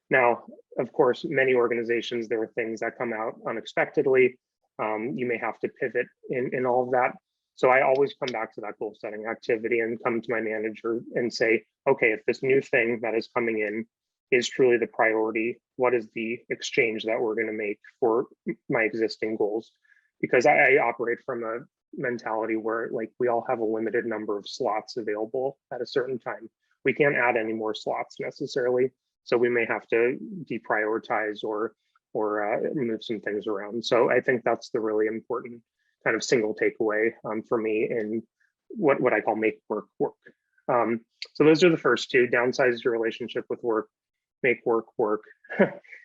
Now, of course, many organizations, there are things that come out unexpectedly. You may have to pivot in all of that. So I always come back to that goal setting activity and come to my manager and say, okay, if this new thing that is coming in is truly the priority, what is the exchange that we're going to make for my existing goals? Because I operate from a mentality where like we all have a limited number of slots available at a certain time. We can't add any more slots necessarily. So we may have to deprioritize or move some things around. So I think that's the really important kind of single takeaway for me in what I call make work work. So those are the first two: downsize your relationship with work, make work work.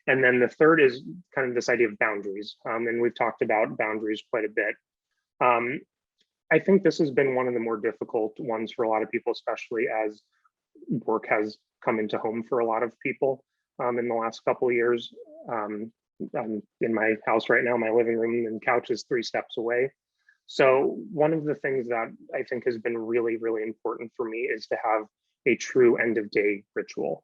And then the third is kind of this idea of boundaries. And we've talked about boundaries quite a bit. I think this has been one of the more difficult ones for a lot of people, especially as work has come into home for a lot of people in the last couple of years. I'm in my house right now, my living room and couch is 3 steps away. So one of the things that I think has been really, really important for me is to have a true end of day ritual.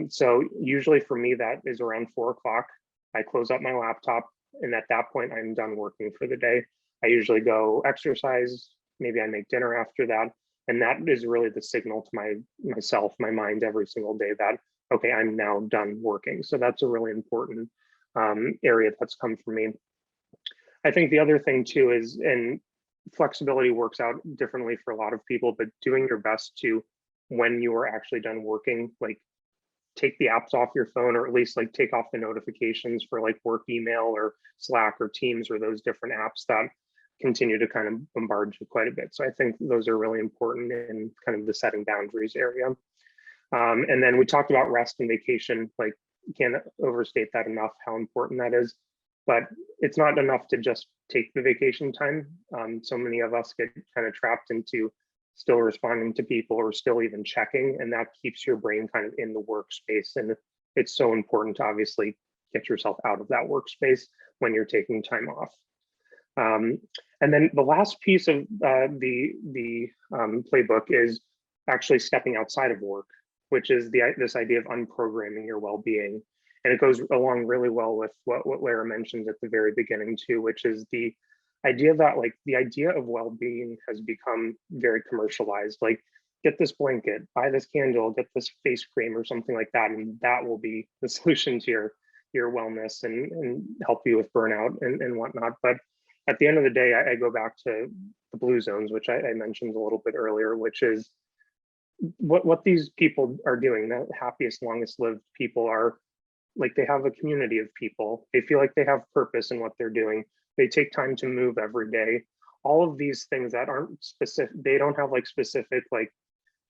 So usually for me, that is around 4 o'clock. I close up my laptop, and at that point, I'm done working for the day. I usually go exercise, maybe I make dinner after that. And that is really the signal to myself, my mind every single day that, okay, I'm now done working. So that's a really important area that's come for me. I think the other thing too is, and flexibility works out differently for a lot of people, but doing your best to, when you are actually done working, like take the apps off your phone, or at least like take off the notifications for like work email or Slack or Teams or those different apps that continue to kind of bombard you quite a bit. So I think those are really important in kind of the setting boundaries area. And then we talked about rest and vacation. Like, you can't overstate that enough, how important that is. But it's not enough to just take the vacation time. So many of us get kind of trapped into still responding to people or still even checking, and that keeps your brain kind of in the workspace. And it's so important to obviously get yourself out of that workspace when you're taking time off. And then the last piece of the playbook is actually stepping outside of work, which is this idea of unprogramming your well-being. And it goes along really well with what Lara mentioned at the very beginning too, which is the idea that like the idea of well-being has become very commercialized. Like, get this blanket, buy this candle, get this face cream or something like that, and that will be the solution to your wellness and help you with burnout and whatnot. But at the end of the day, I go back to the blue zones, which I mentioned a little bit earlier, which is what these people are doing. The happiest, longest lived people are like, they have a community of people. They feel like they have purpose in what they're doing. They take time to move every day. All of these things that aren't specific, they don't have like specific like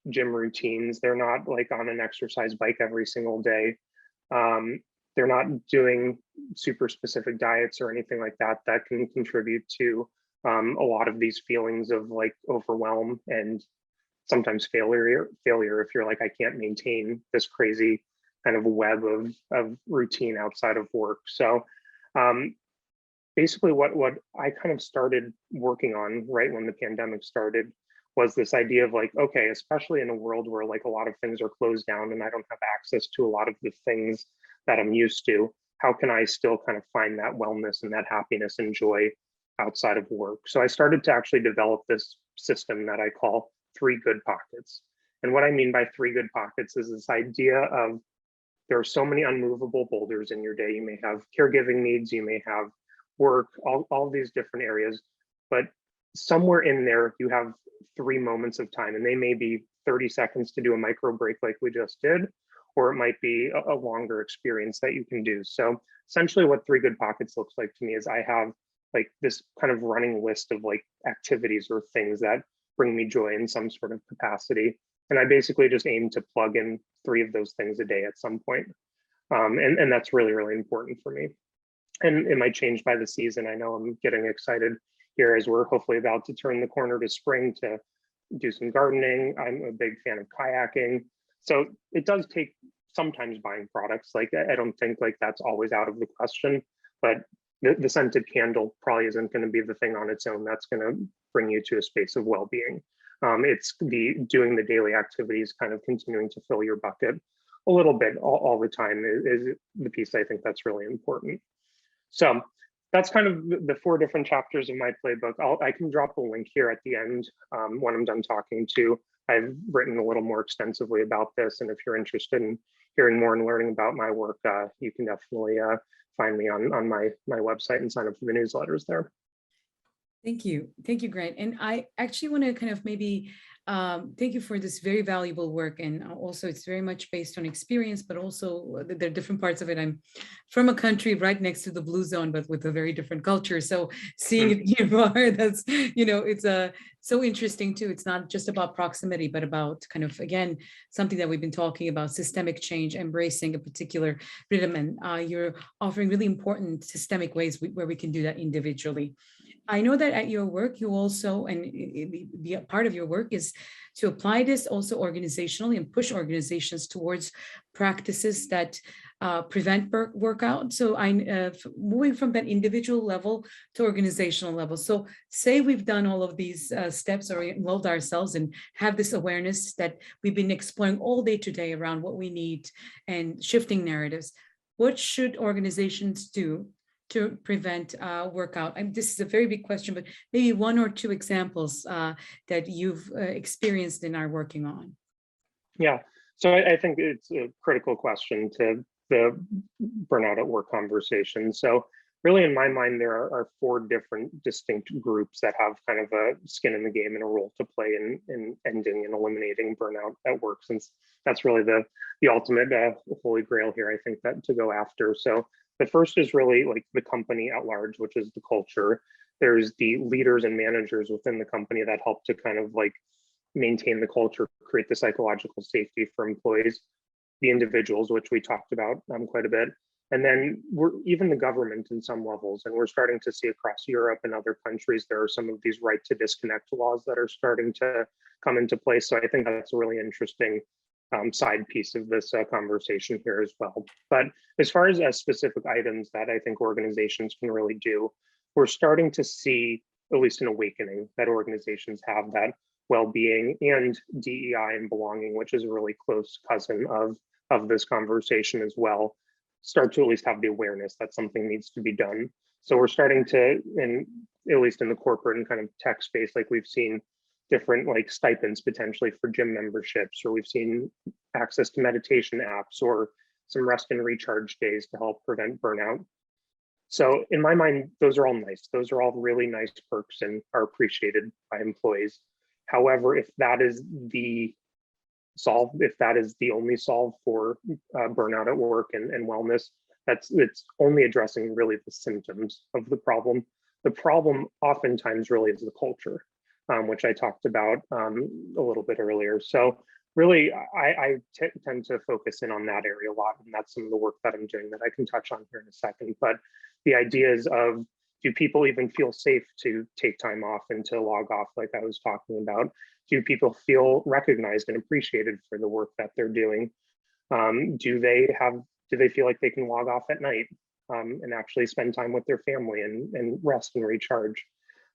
gym routines. They're not like on an exercise bike every single day. They're not doing super specific diets or anything like that that can contribute to a lot of these feelings of like overwhelm and sometimes failure if you're like, I can't maintain this crazy kind of web of routine outside of work. So basically what I kind of started working on right when the pandemic started was this idea of like, okay, especially in a world where like a lot of things are closed down and I don't have access to a lot of the things that I'm used to, how can I still kind of find that wellness and that happiness and joy outside of work? So I started to actually develop this system that I call 3 good pockets. And what I mean by 3 good pockets is this idea of, there are so many unmovable boulders in your day. You may have caregiving needs, you may have work, all these different areas, but somewhere in there you have 3 moments of time, and they may be 30 seconds to do a micro break like we just did, or it might be a longer experience that you can do. So essentially what 3 good pockets looks like to me is I have like this kind of running list of like activities or things that bring me joy in some sort of capacity. And I basically just aim to plug in 3 of those things a day at some point. And that's really, really important for me. And it might change by the season. I know I'm getting excited here as we're hopefully about to turn the corner to spring to do some gardening. I'm a big fan of kayaking. So it does take sometimes buying products. Like, I don't think like that's always out of the question, but the scented candle probably isn't going to be the thing on its own that's going to bring you to a space of well-being. It's doing the daily activities, kind of continuing to fill your bucket a little bit all the time is the piece I think that's really important. So that's kind of the 4 different chapters of my playbook. I can drop a link here at the end when I'm done talking to. I've written a little more extensively about this, and if you're interested in hearing more and learning about my work, you can definitely find me on my website and sign up for the newsletters there. Thank you, Grant. And I actually want to kind of maybe thank you for this very valuable work. And also it's very much based on experience, but also there are different parts of it. I'm from a country right next to the blue zone, but with a very different culture. So seeing it nearby, that's, it's so interesting too. It's not just about proximity, but about kind of, again, something that we've been talking about, systemic change, embracing a particular rhythm. And you're offering really important systemic ways where we can do that individually. I know that at your work, you also, and a part of your work is to apply this also organizationally and push organizations towards practices that prevent workout. So moving from that individual level to organizational level. So say we've done all of these steps or involved ourselves and have this awareness that we've been exploring all day today around what we need and shifting narratives. What should organizations do to prevent workout? And this is a very big question, but maybe 1 or 2 examples that you've experienced and are working on. Yeah, so I think it's a critical question to the burnout at work conversation. So really in my mind, there are 4 different distinct groups that have kind of a skin in the game and a role to play in ending and eliminating burnout at work, since that's really the ultimate holy grail here, I think, that to go after. So the first is really like the company at large, which is the culture. There's the leaders and managers within the company that help to kind of like maintain the culture, create the psychological safety for employees, the individuals, which we talked about quite a bit. And then even the government in some levels, and we're starting to see across Europe and other countries, there are some of these right to disconnect laws that are starting to come into place. So I think that's a really interesting side piece of this conversation here as well. But as far as specific items that I think organizations can really do, we're starting to see at least an awakening that organizations have that well-being and DEI and belonging, which is a really close cousin of this conversation as well. start to at least have the awareness that something needs to be done. So we're starting to, at least in the corporate and kind of tech space, like we've seen different like stipends potentially for gym memberships, or we've seen access to meditation apps or some rest and recharge days to help prevent burnout. So in my mind, those are all nice. Those are all really nice perks and are appreciated by employees. However, if that is the solve, if that is the only solve for burnout at work and wellness, it's only addressing really the symptoms of the problem. The problem oftentimes really is the culture, which I talked about a little bit earlier. So really, I tend to focus in on that area a lot, and that's some of the work that I'm doing that I can touch on here in a second. But the ideas of, do people even feel safe to take time off and to log off like I was talking about? Do people feel recognized and appreciated for the work that they're doing? Do they feel like they can log off at night and actually spend time with their family and rest and recharge?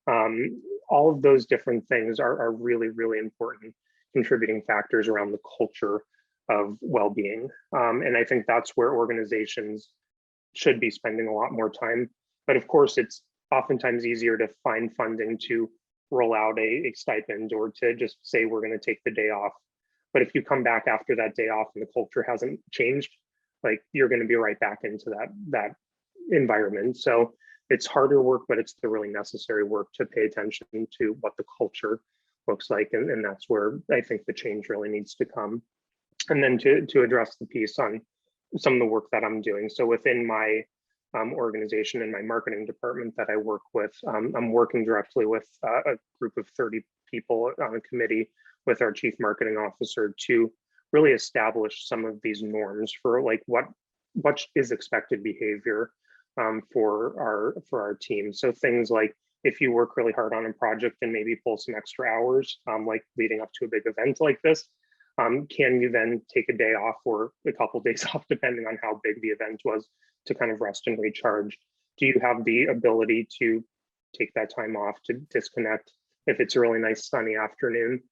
All of those different things are really, really important contributing factors around the culture of well-being. And I think that's where organizations should be spending a lot more time. But of course, it's oftentimes easier to find funding to roll out a stipend or to just say we're going to take the day off. But if you come back after that day off and the culture hasn't changed, like you're going to be right back into that environment. So it's harder work, but it's the really necessary work to pay attention to what the culture looks like. And that's where I think the change really needs to come. And then to address the piece on some of the work that I'm doing. So within my organization and my marketing department that I work with, I'm working directly with a group of 30 people on a committee with our chief marketing officer to really establish some of these norms for like what is expected behavior for our team. So things like, if you work really hard on a project and maybe pull some extra hours, like leading up to a big event like this, can you then take a day off or a couple of days off, depending on how big the event was, to kind of rest and recharge? Do you have the ability to take that time off to disconnect? If it's a really nice sunny afternoon,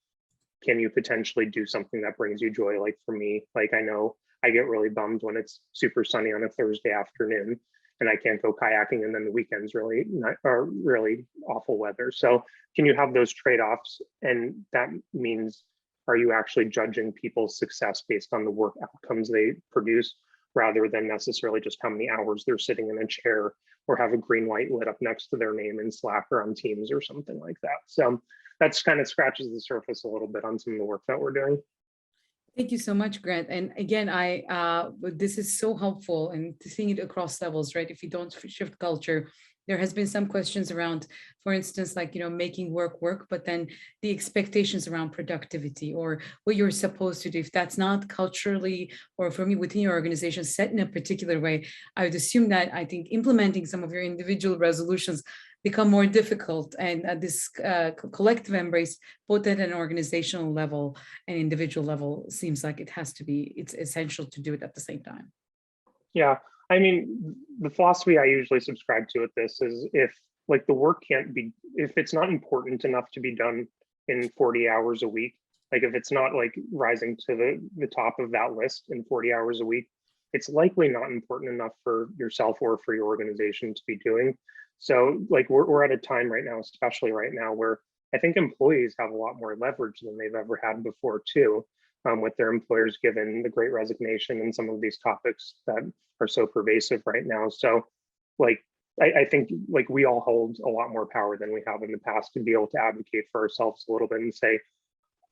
can you potentially do something that brings you joy? Like for me, like I know I get really bummed when it's super sunny on a Thursday afternoon and I can't go kayaking, and then the weekends are really awful weather. So can you have those trade-offs? And that means, are you actually judging people's success based on the work outcomes they produce, rather than necessarily just how many hours they're sitting in a chair or have a green light lit up next to their name in Slack or on Teams or something like that? So that's kind of scratches the surface a little bit on some of the work that we're doing. Thank you so much, Grant. And again, this is so helpful, and seeing it across levels, right? If you don't shift culture, there has been some questions around, for instance, like, making work, but then the expectations around productivity or what you're supposed to do. If that's not culturally, or for me within your organization set in a particular way, I would assume that I think implementing some of your individual resolutions become more difficult, and this collective embrace, both at an organizational level and individual level, seems like it's essential to do it at the same time. Yeah, I mean, the philosophy I usually subscribe to with this is, if like the work if it's not important enough to be done in 40 hours a week, like if it's not like rising to the top of that list in 40 hours a week, it's likely not important enough for yourself or for your organization to be doing. So like we're at a time right now, especially right now, where I think employees have a lot more leverage than they've ever had before too, with their employers, given the Great Resignation and some of these topics that are so pervasive right now. So like, I think like we all hold a lot more power than we have in the past to be able to advocate for ourselves a little bit and say,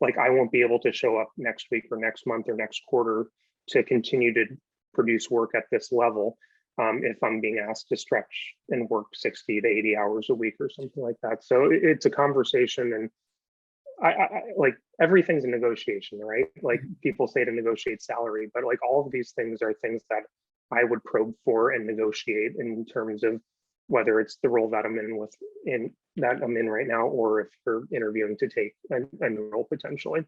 like, I won't be able to show up next week or next month or next quarter to continue to produce work at this level if I'm being asked to stretch and work 60 to 80 hours a week or something like that. So it's a conversation, and I like, everything's a negotiation, right? Like people say to negotiate salary, but like all of these things are things that I would probe for and negotiate in terms of whether it's the role that I'm in right now, or if you're interviewing to take a new role potentially.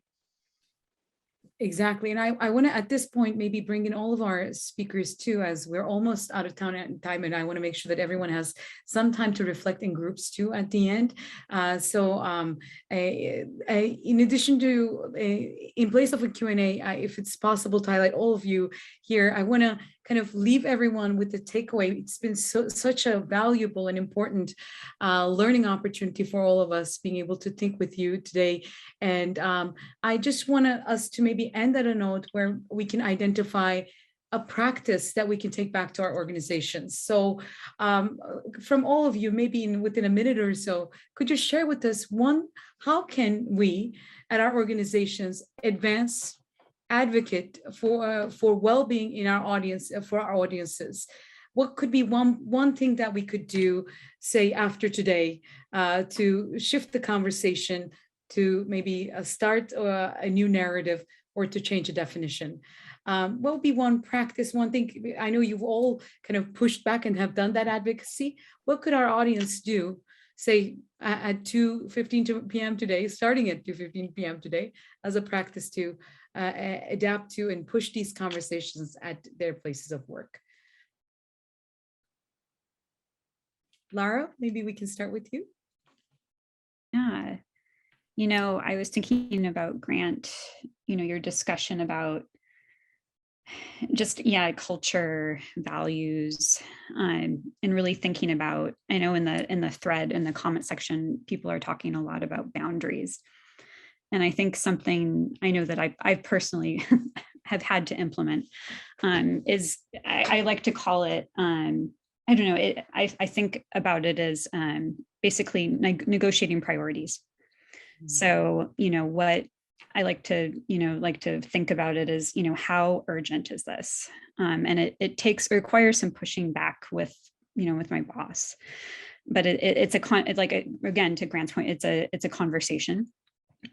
Exactly. And I want to, at this point, maybe bring in all of our speakers too, as we're almost out of time, and I want to make sure that everyone has some time to reflect in groups too at the end. In addition to, in place of a Q&A, if it's possible to highlight all of you here, I want to kind of leave everyone with the takeaway. It's been such a valuable and important learning opportunity for all of us, being able to think with you today. And I just want us to maybe end at a note where we can identify a practice that we can take back to our organizations. So from all of you, maybe within a minute or so, could you share with us how can we at our organizations advance, advocate for well-being in our audience, for our audiences? What could be one thing that we could do, say after today, to shift the conversation, to maybe start a new narrative, or to change a definition? What would be one practice, one thing? I know you've all kind of pushed back and have done that advocacy. What could our audience do, say at 2:15 p.m. today, starting at 2:15 p.m. today, as a practice to adapt to and push these conversations at their places of work? Lara, maybe we can start with you. Yeah, I was thinking about, Grant, your discussion about just, culture, values, and really thinking about, I know in the thread, in the comment section, people are talking a lot about boundaries. And I think something I know that I personally have had to implement is, I like to call it, I don't know, I think about it as basically negotiating priorities. So, what I like to think about it is, how urgent is this? And it requires some pushing back with my boss. But again, to Grant's point, it's a conversation.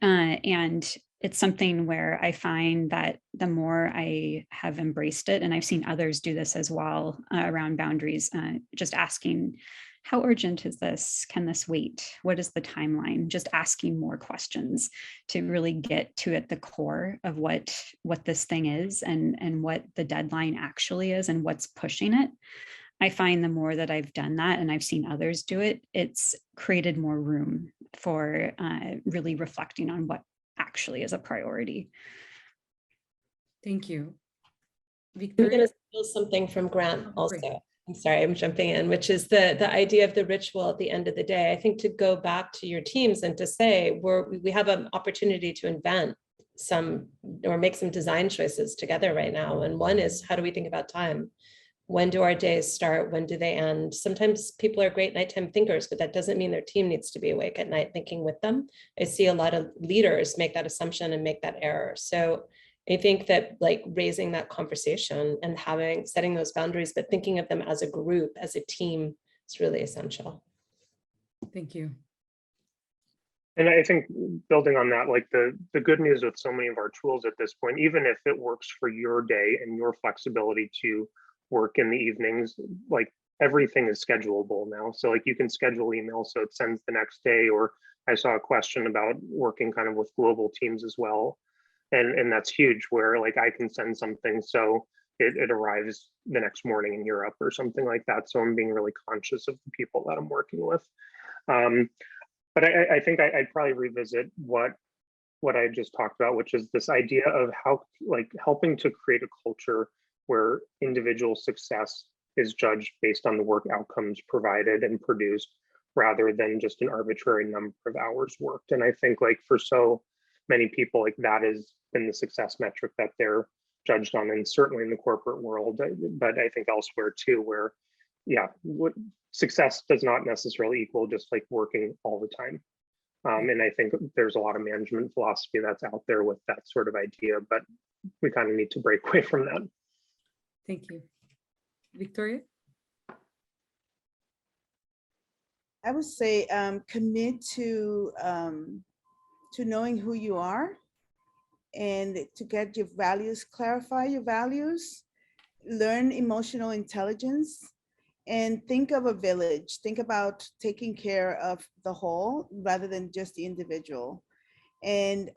And it's something where I find that the more I have embraced it, and I've seen others do this as well around boundaries, just asking, how urgent is this? Can this wait? What is the timeline? Just asking more questions to really get to at the core of what this thing is, and what the deadline actually is, and what's pushing it. I find the more that I've done that, and I've seen others do it, it's created more room for really reflecting on what actually is a priority. Thank you. I'm Victoria? going to steal something from Grant also. Great. I'm sorry, I'm jumping in, which is the idea of the ritual at the end of the day. I think to go back to your teams and to say, we have an opportunity to invent some or make some design choices together right now. And one is, how do we think about time? When do our days start? When do they end? Sometimes people are great nighttime thinkers, but that doesn't mean their team needs to be awake at night thinking with them. I see a lot of leaders make that assumption and make that error. So I think that raising that conversation and setting those boundaries, but thinking of them as a group, as a team, is really essential. Thank you. And I think building on that, the good news with so many of our tools at this point, even if it works for your day and your flexibility to work in the evenings, everything is schedulable now. So you can schedule emails so it sends the next day, or I saw a question about working kind of with global teams as well. And that's huge, where I can send something so it arrives the next morning in Europe or something like that. So I'm being really conscious of the people that I'm working with. But I think I'd probably revisit what I just talked about, which is this idea of how helping to create a culture where individual success is judged based on the work outcomes provided and produced, rather than just an arbitrary number of hours worked. And I think for so many people, that has been the success metric that they're judged on, and certainly in the corporate world, but I think elsewhere too, where success does not necessarily equal just working all the time. And I think there's a lot of management philosophy that's out there with that sort of idea, but we kind of need to break away from that. Thank you. Victoria? I would say commit to knowing who you are, and to get your values, clarify your values, learn emotional intelligence, and think of a village. Think about taking care of the whole rather than just the individual. And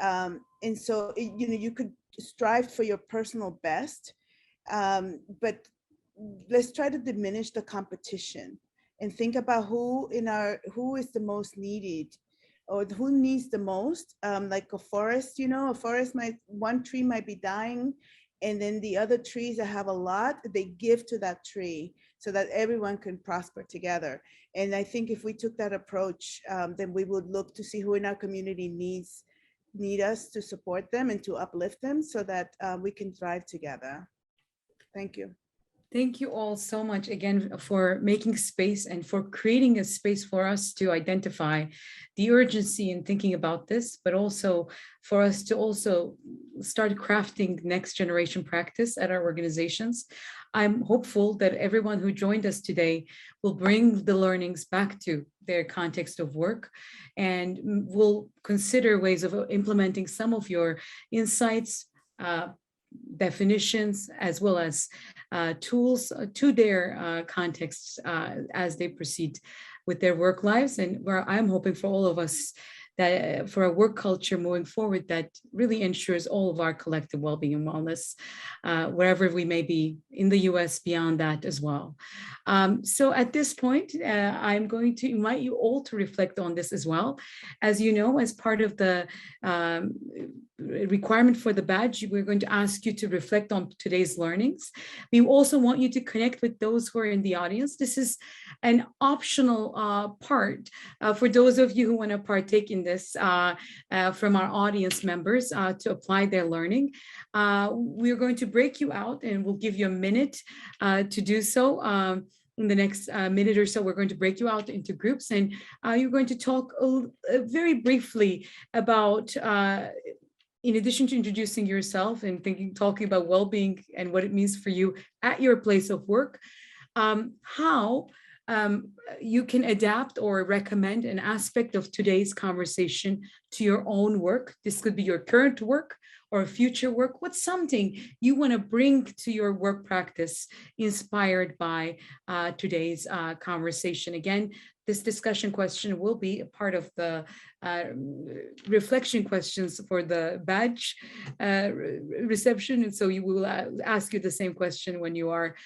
so you could strive for your personal best, but let's try to diminish the competition and think about who is the most needed, or who needs the most. Like a forest, one tree might be dying, And then the other trees that have a lot, they give to that tree so that everyone can prosper together. And I think if we took that approach, then we would look to see who in our community need us to support them and to uplift them so that we can thrive together. Thank you. Thank you all so much again for making space and for creating a space for us to identify the urgency in thinking about this, but also for us to also start crafting next generation practice at our organizations. I'm hopeful that everyone who joined us today will bring the learnings back to their context of work and will consider ways of implementing some of your insights, definitions, as well as tools to their contexts as they proceed with their work lives. And where I'm hoping for all of us that for a work culture moving forward that really ensures all of our collective well-being and wellness, wherever we may be in the US, beyond that as well. So at this point, I'm going to invite you all to reflect on this as well. As you know, as part of the requirement for the badge, we're going to ask you to reflect on today's learnings. We also want you to connect with those who are in the audience. This is an optional part for those of you who want to partake in this from our audience members to apply their learning. We're going to break you out and we'll give you a minute to do so. In the next minute or so, we're going to break you out into groups and you're going to talk very briefly about in addition to introducing yourself and talking about well-being and what it means for you at your place of work, how you can adapt or recommend an aspect of today's conversation to your own work. This could be your current work or future work. What's something you want to bring to your work practice inspired by today's conversation? Again, this discussion question will be a part of the reflection questions for the badge reception. And so we will ask you the same question when you are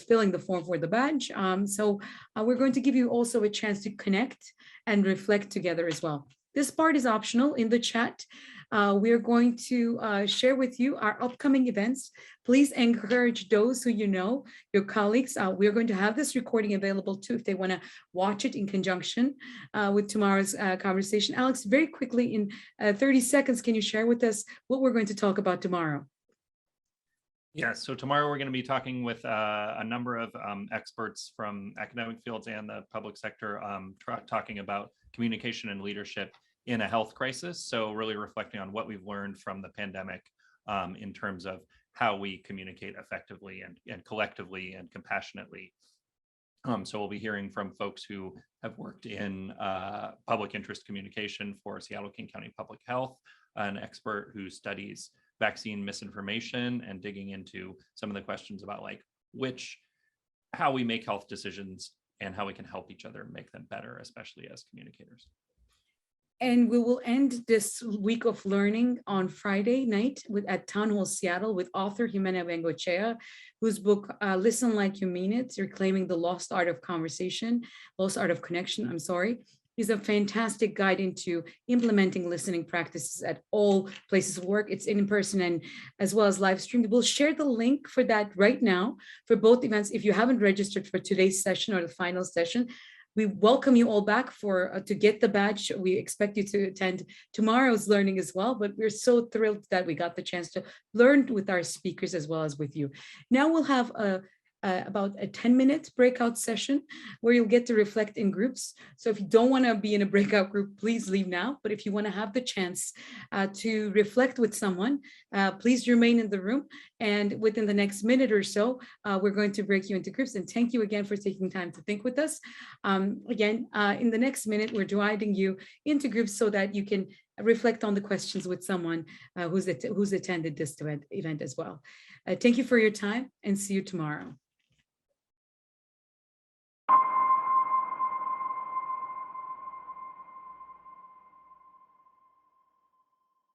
filling the form for the badge. So we're going to give you also a chance to connect and reflect together as well. This part is optional. In the chat, we're going to share with you our upcoming events. Please encourage those who you know, your colleagues. We're going to have this recording available too if they want to watch it in conjunction with tomorrow's conversation. Alex, very quickly in 30 seconds, can you share with us what we're going to talk about tomorrow? Yeah, so tomorrow we're going to be talking with a number of experts from academic fields and the public sector talking about communication and leadership in a health crisis. So really reflecting on what we've learned from the pandemic in terms of how we communicate effectively and collectively and compassionately. So we'll be hearing from folks who have worked in public interest communication for Seattle King County Public Health, an expert who studies vaccine misinformation and digging into some of the questions about like how we make health decisions and how we can help each other make them better, especially as communicators. And we will end this week of learning on Friday night at Town Hall Seattle with author Jimena Bengoechea, whose book, Listen Like You Mean It, Reclaiming the Lost Art of Connection, is a fantastic guide into implementing listening practices at all places of work. It's in person and as well as live streamed. We'll share the link for that right now for both events. If you haven't registered for today's session or the final session, we welcome you all back to get the badge. We expect you to attend tomorrow's learning as well, but we're so thrilled that we got the chance to learn with our speakers as well as with you. Now we'll have about a 10-minute breakout session where you'll get to reflect in groups. So if you don't want to be in a breakout group, please leave now. But if you want to have the chance to reflect with someone, please remain in the room. And within the next minute or so, we're going to break you into groups. And thank you again for taking time to think with us. Again, in the next minute, we're dividing you into groups so that you can reflect on the questions with someone who's attended this event as well. Thank you for your time and see you tomorrow.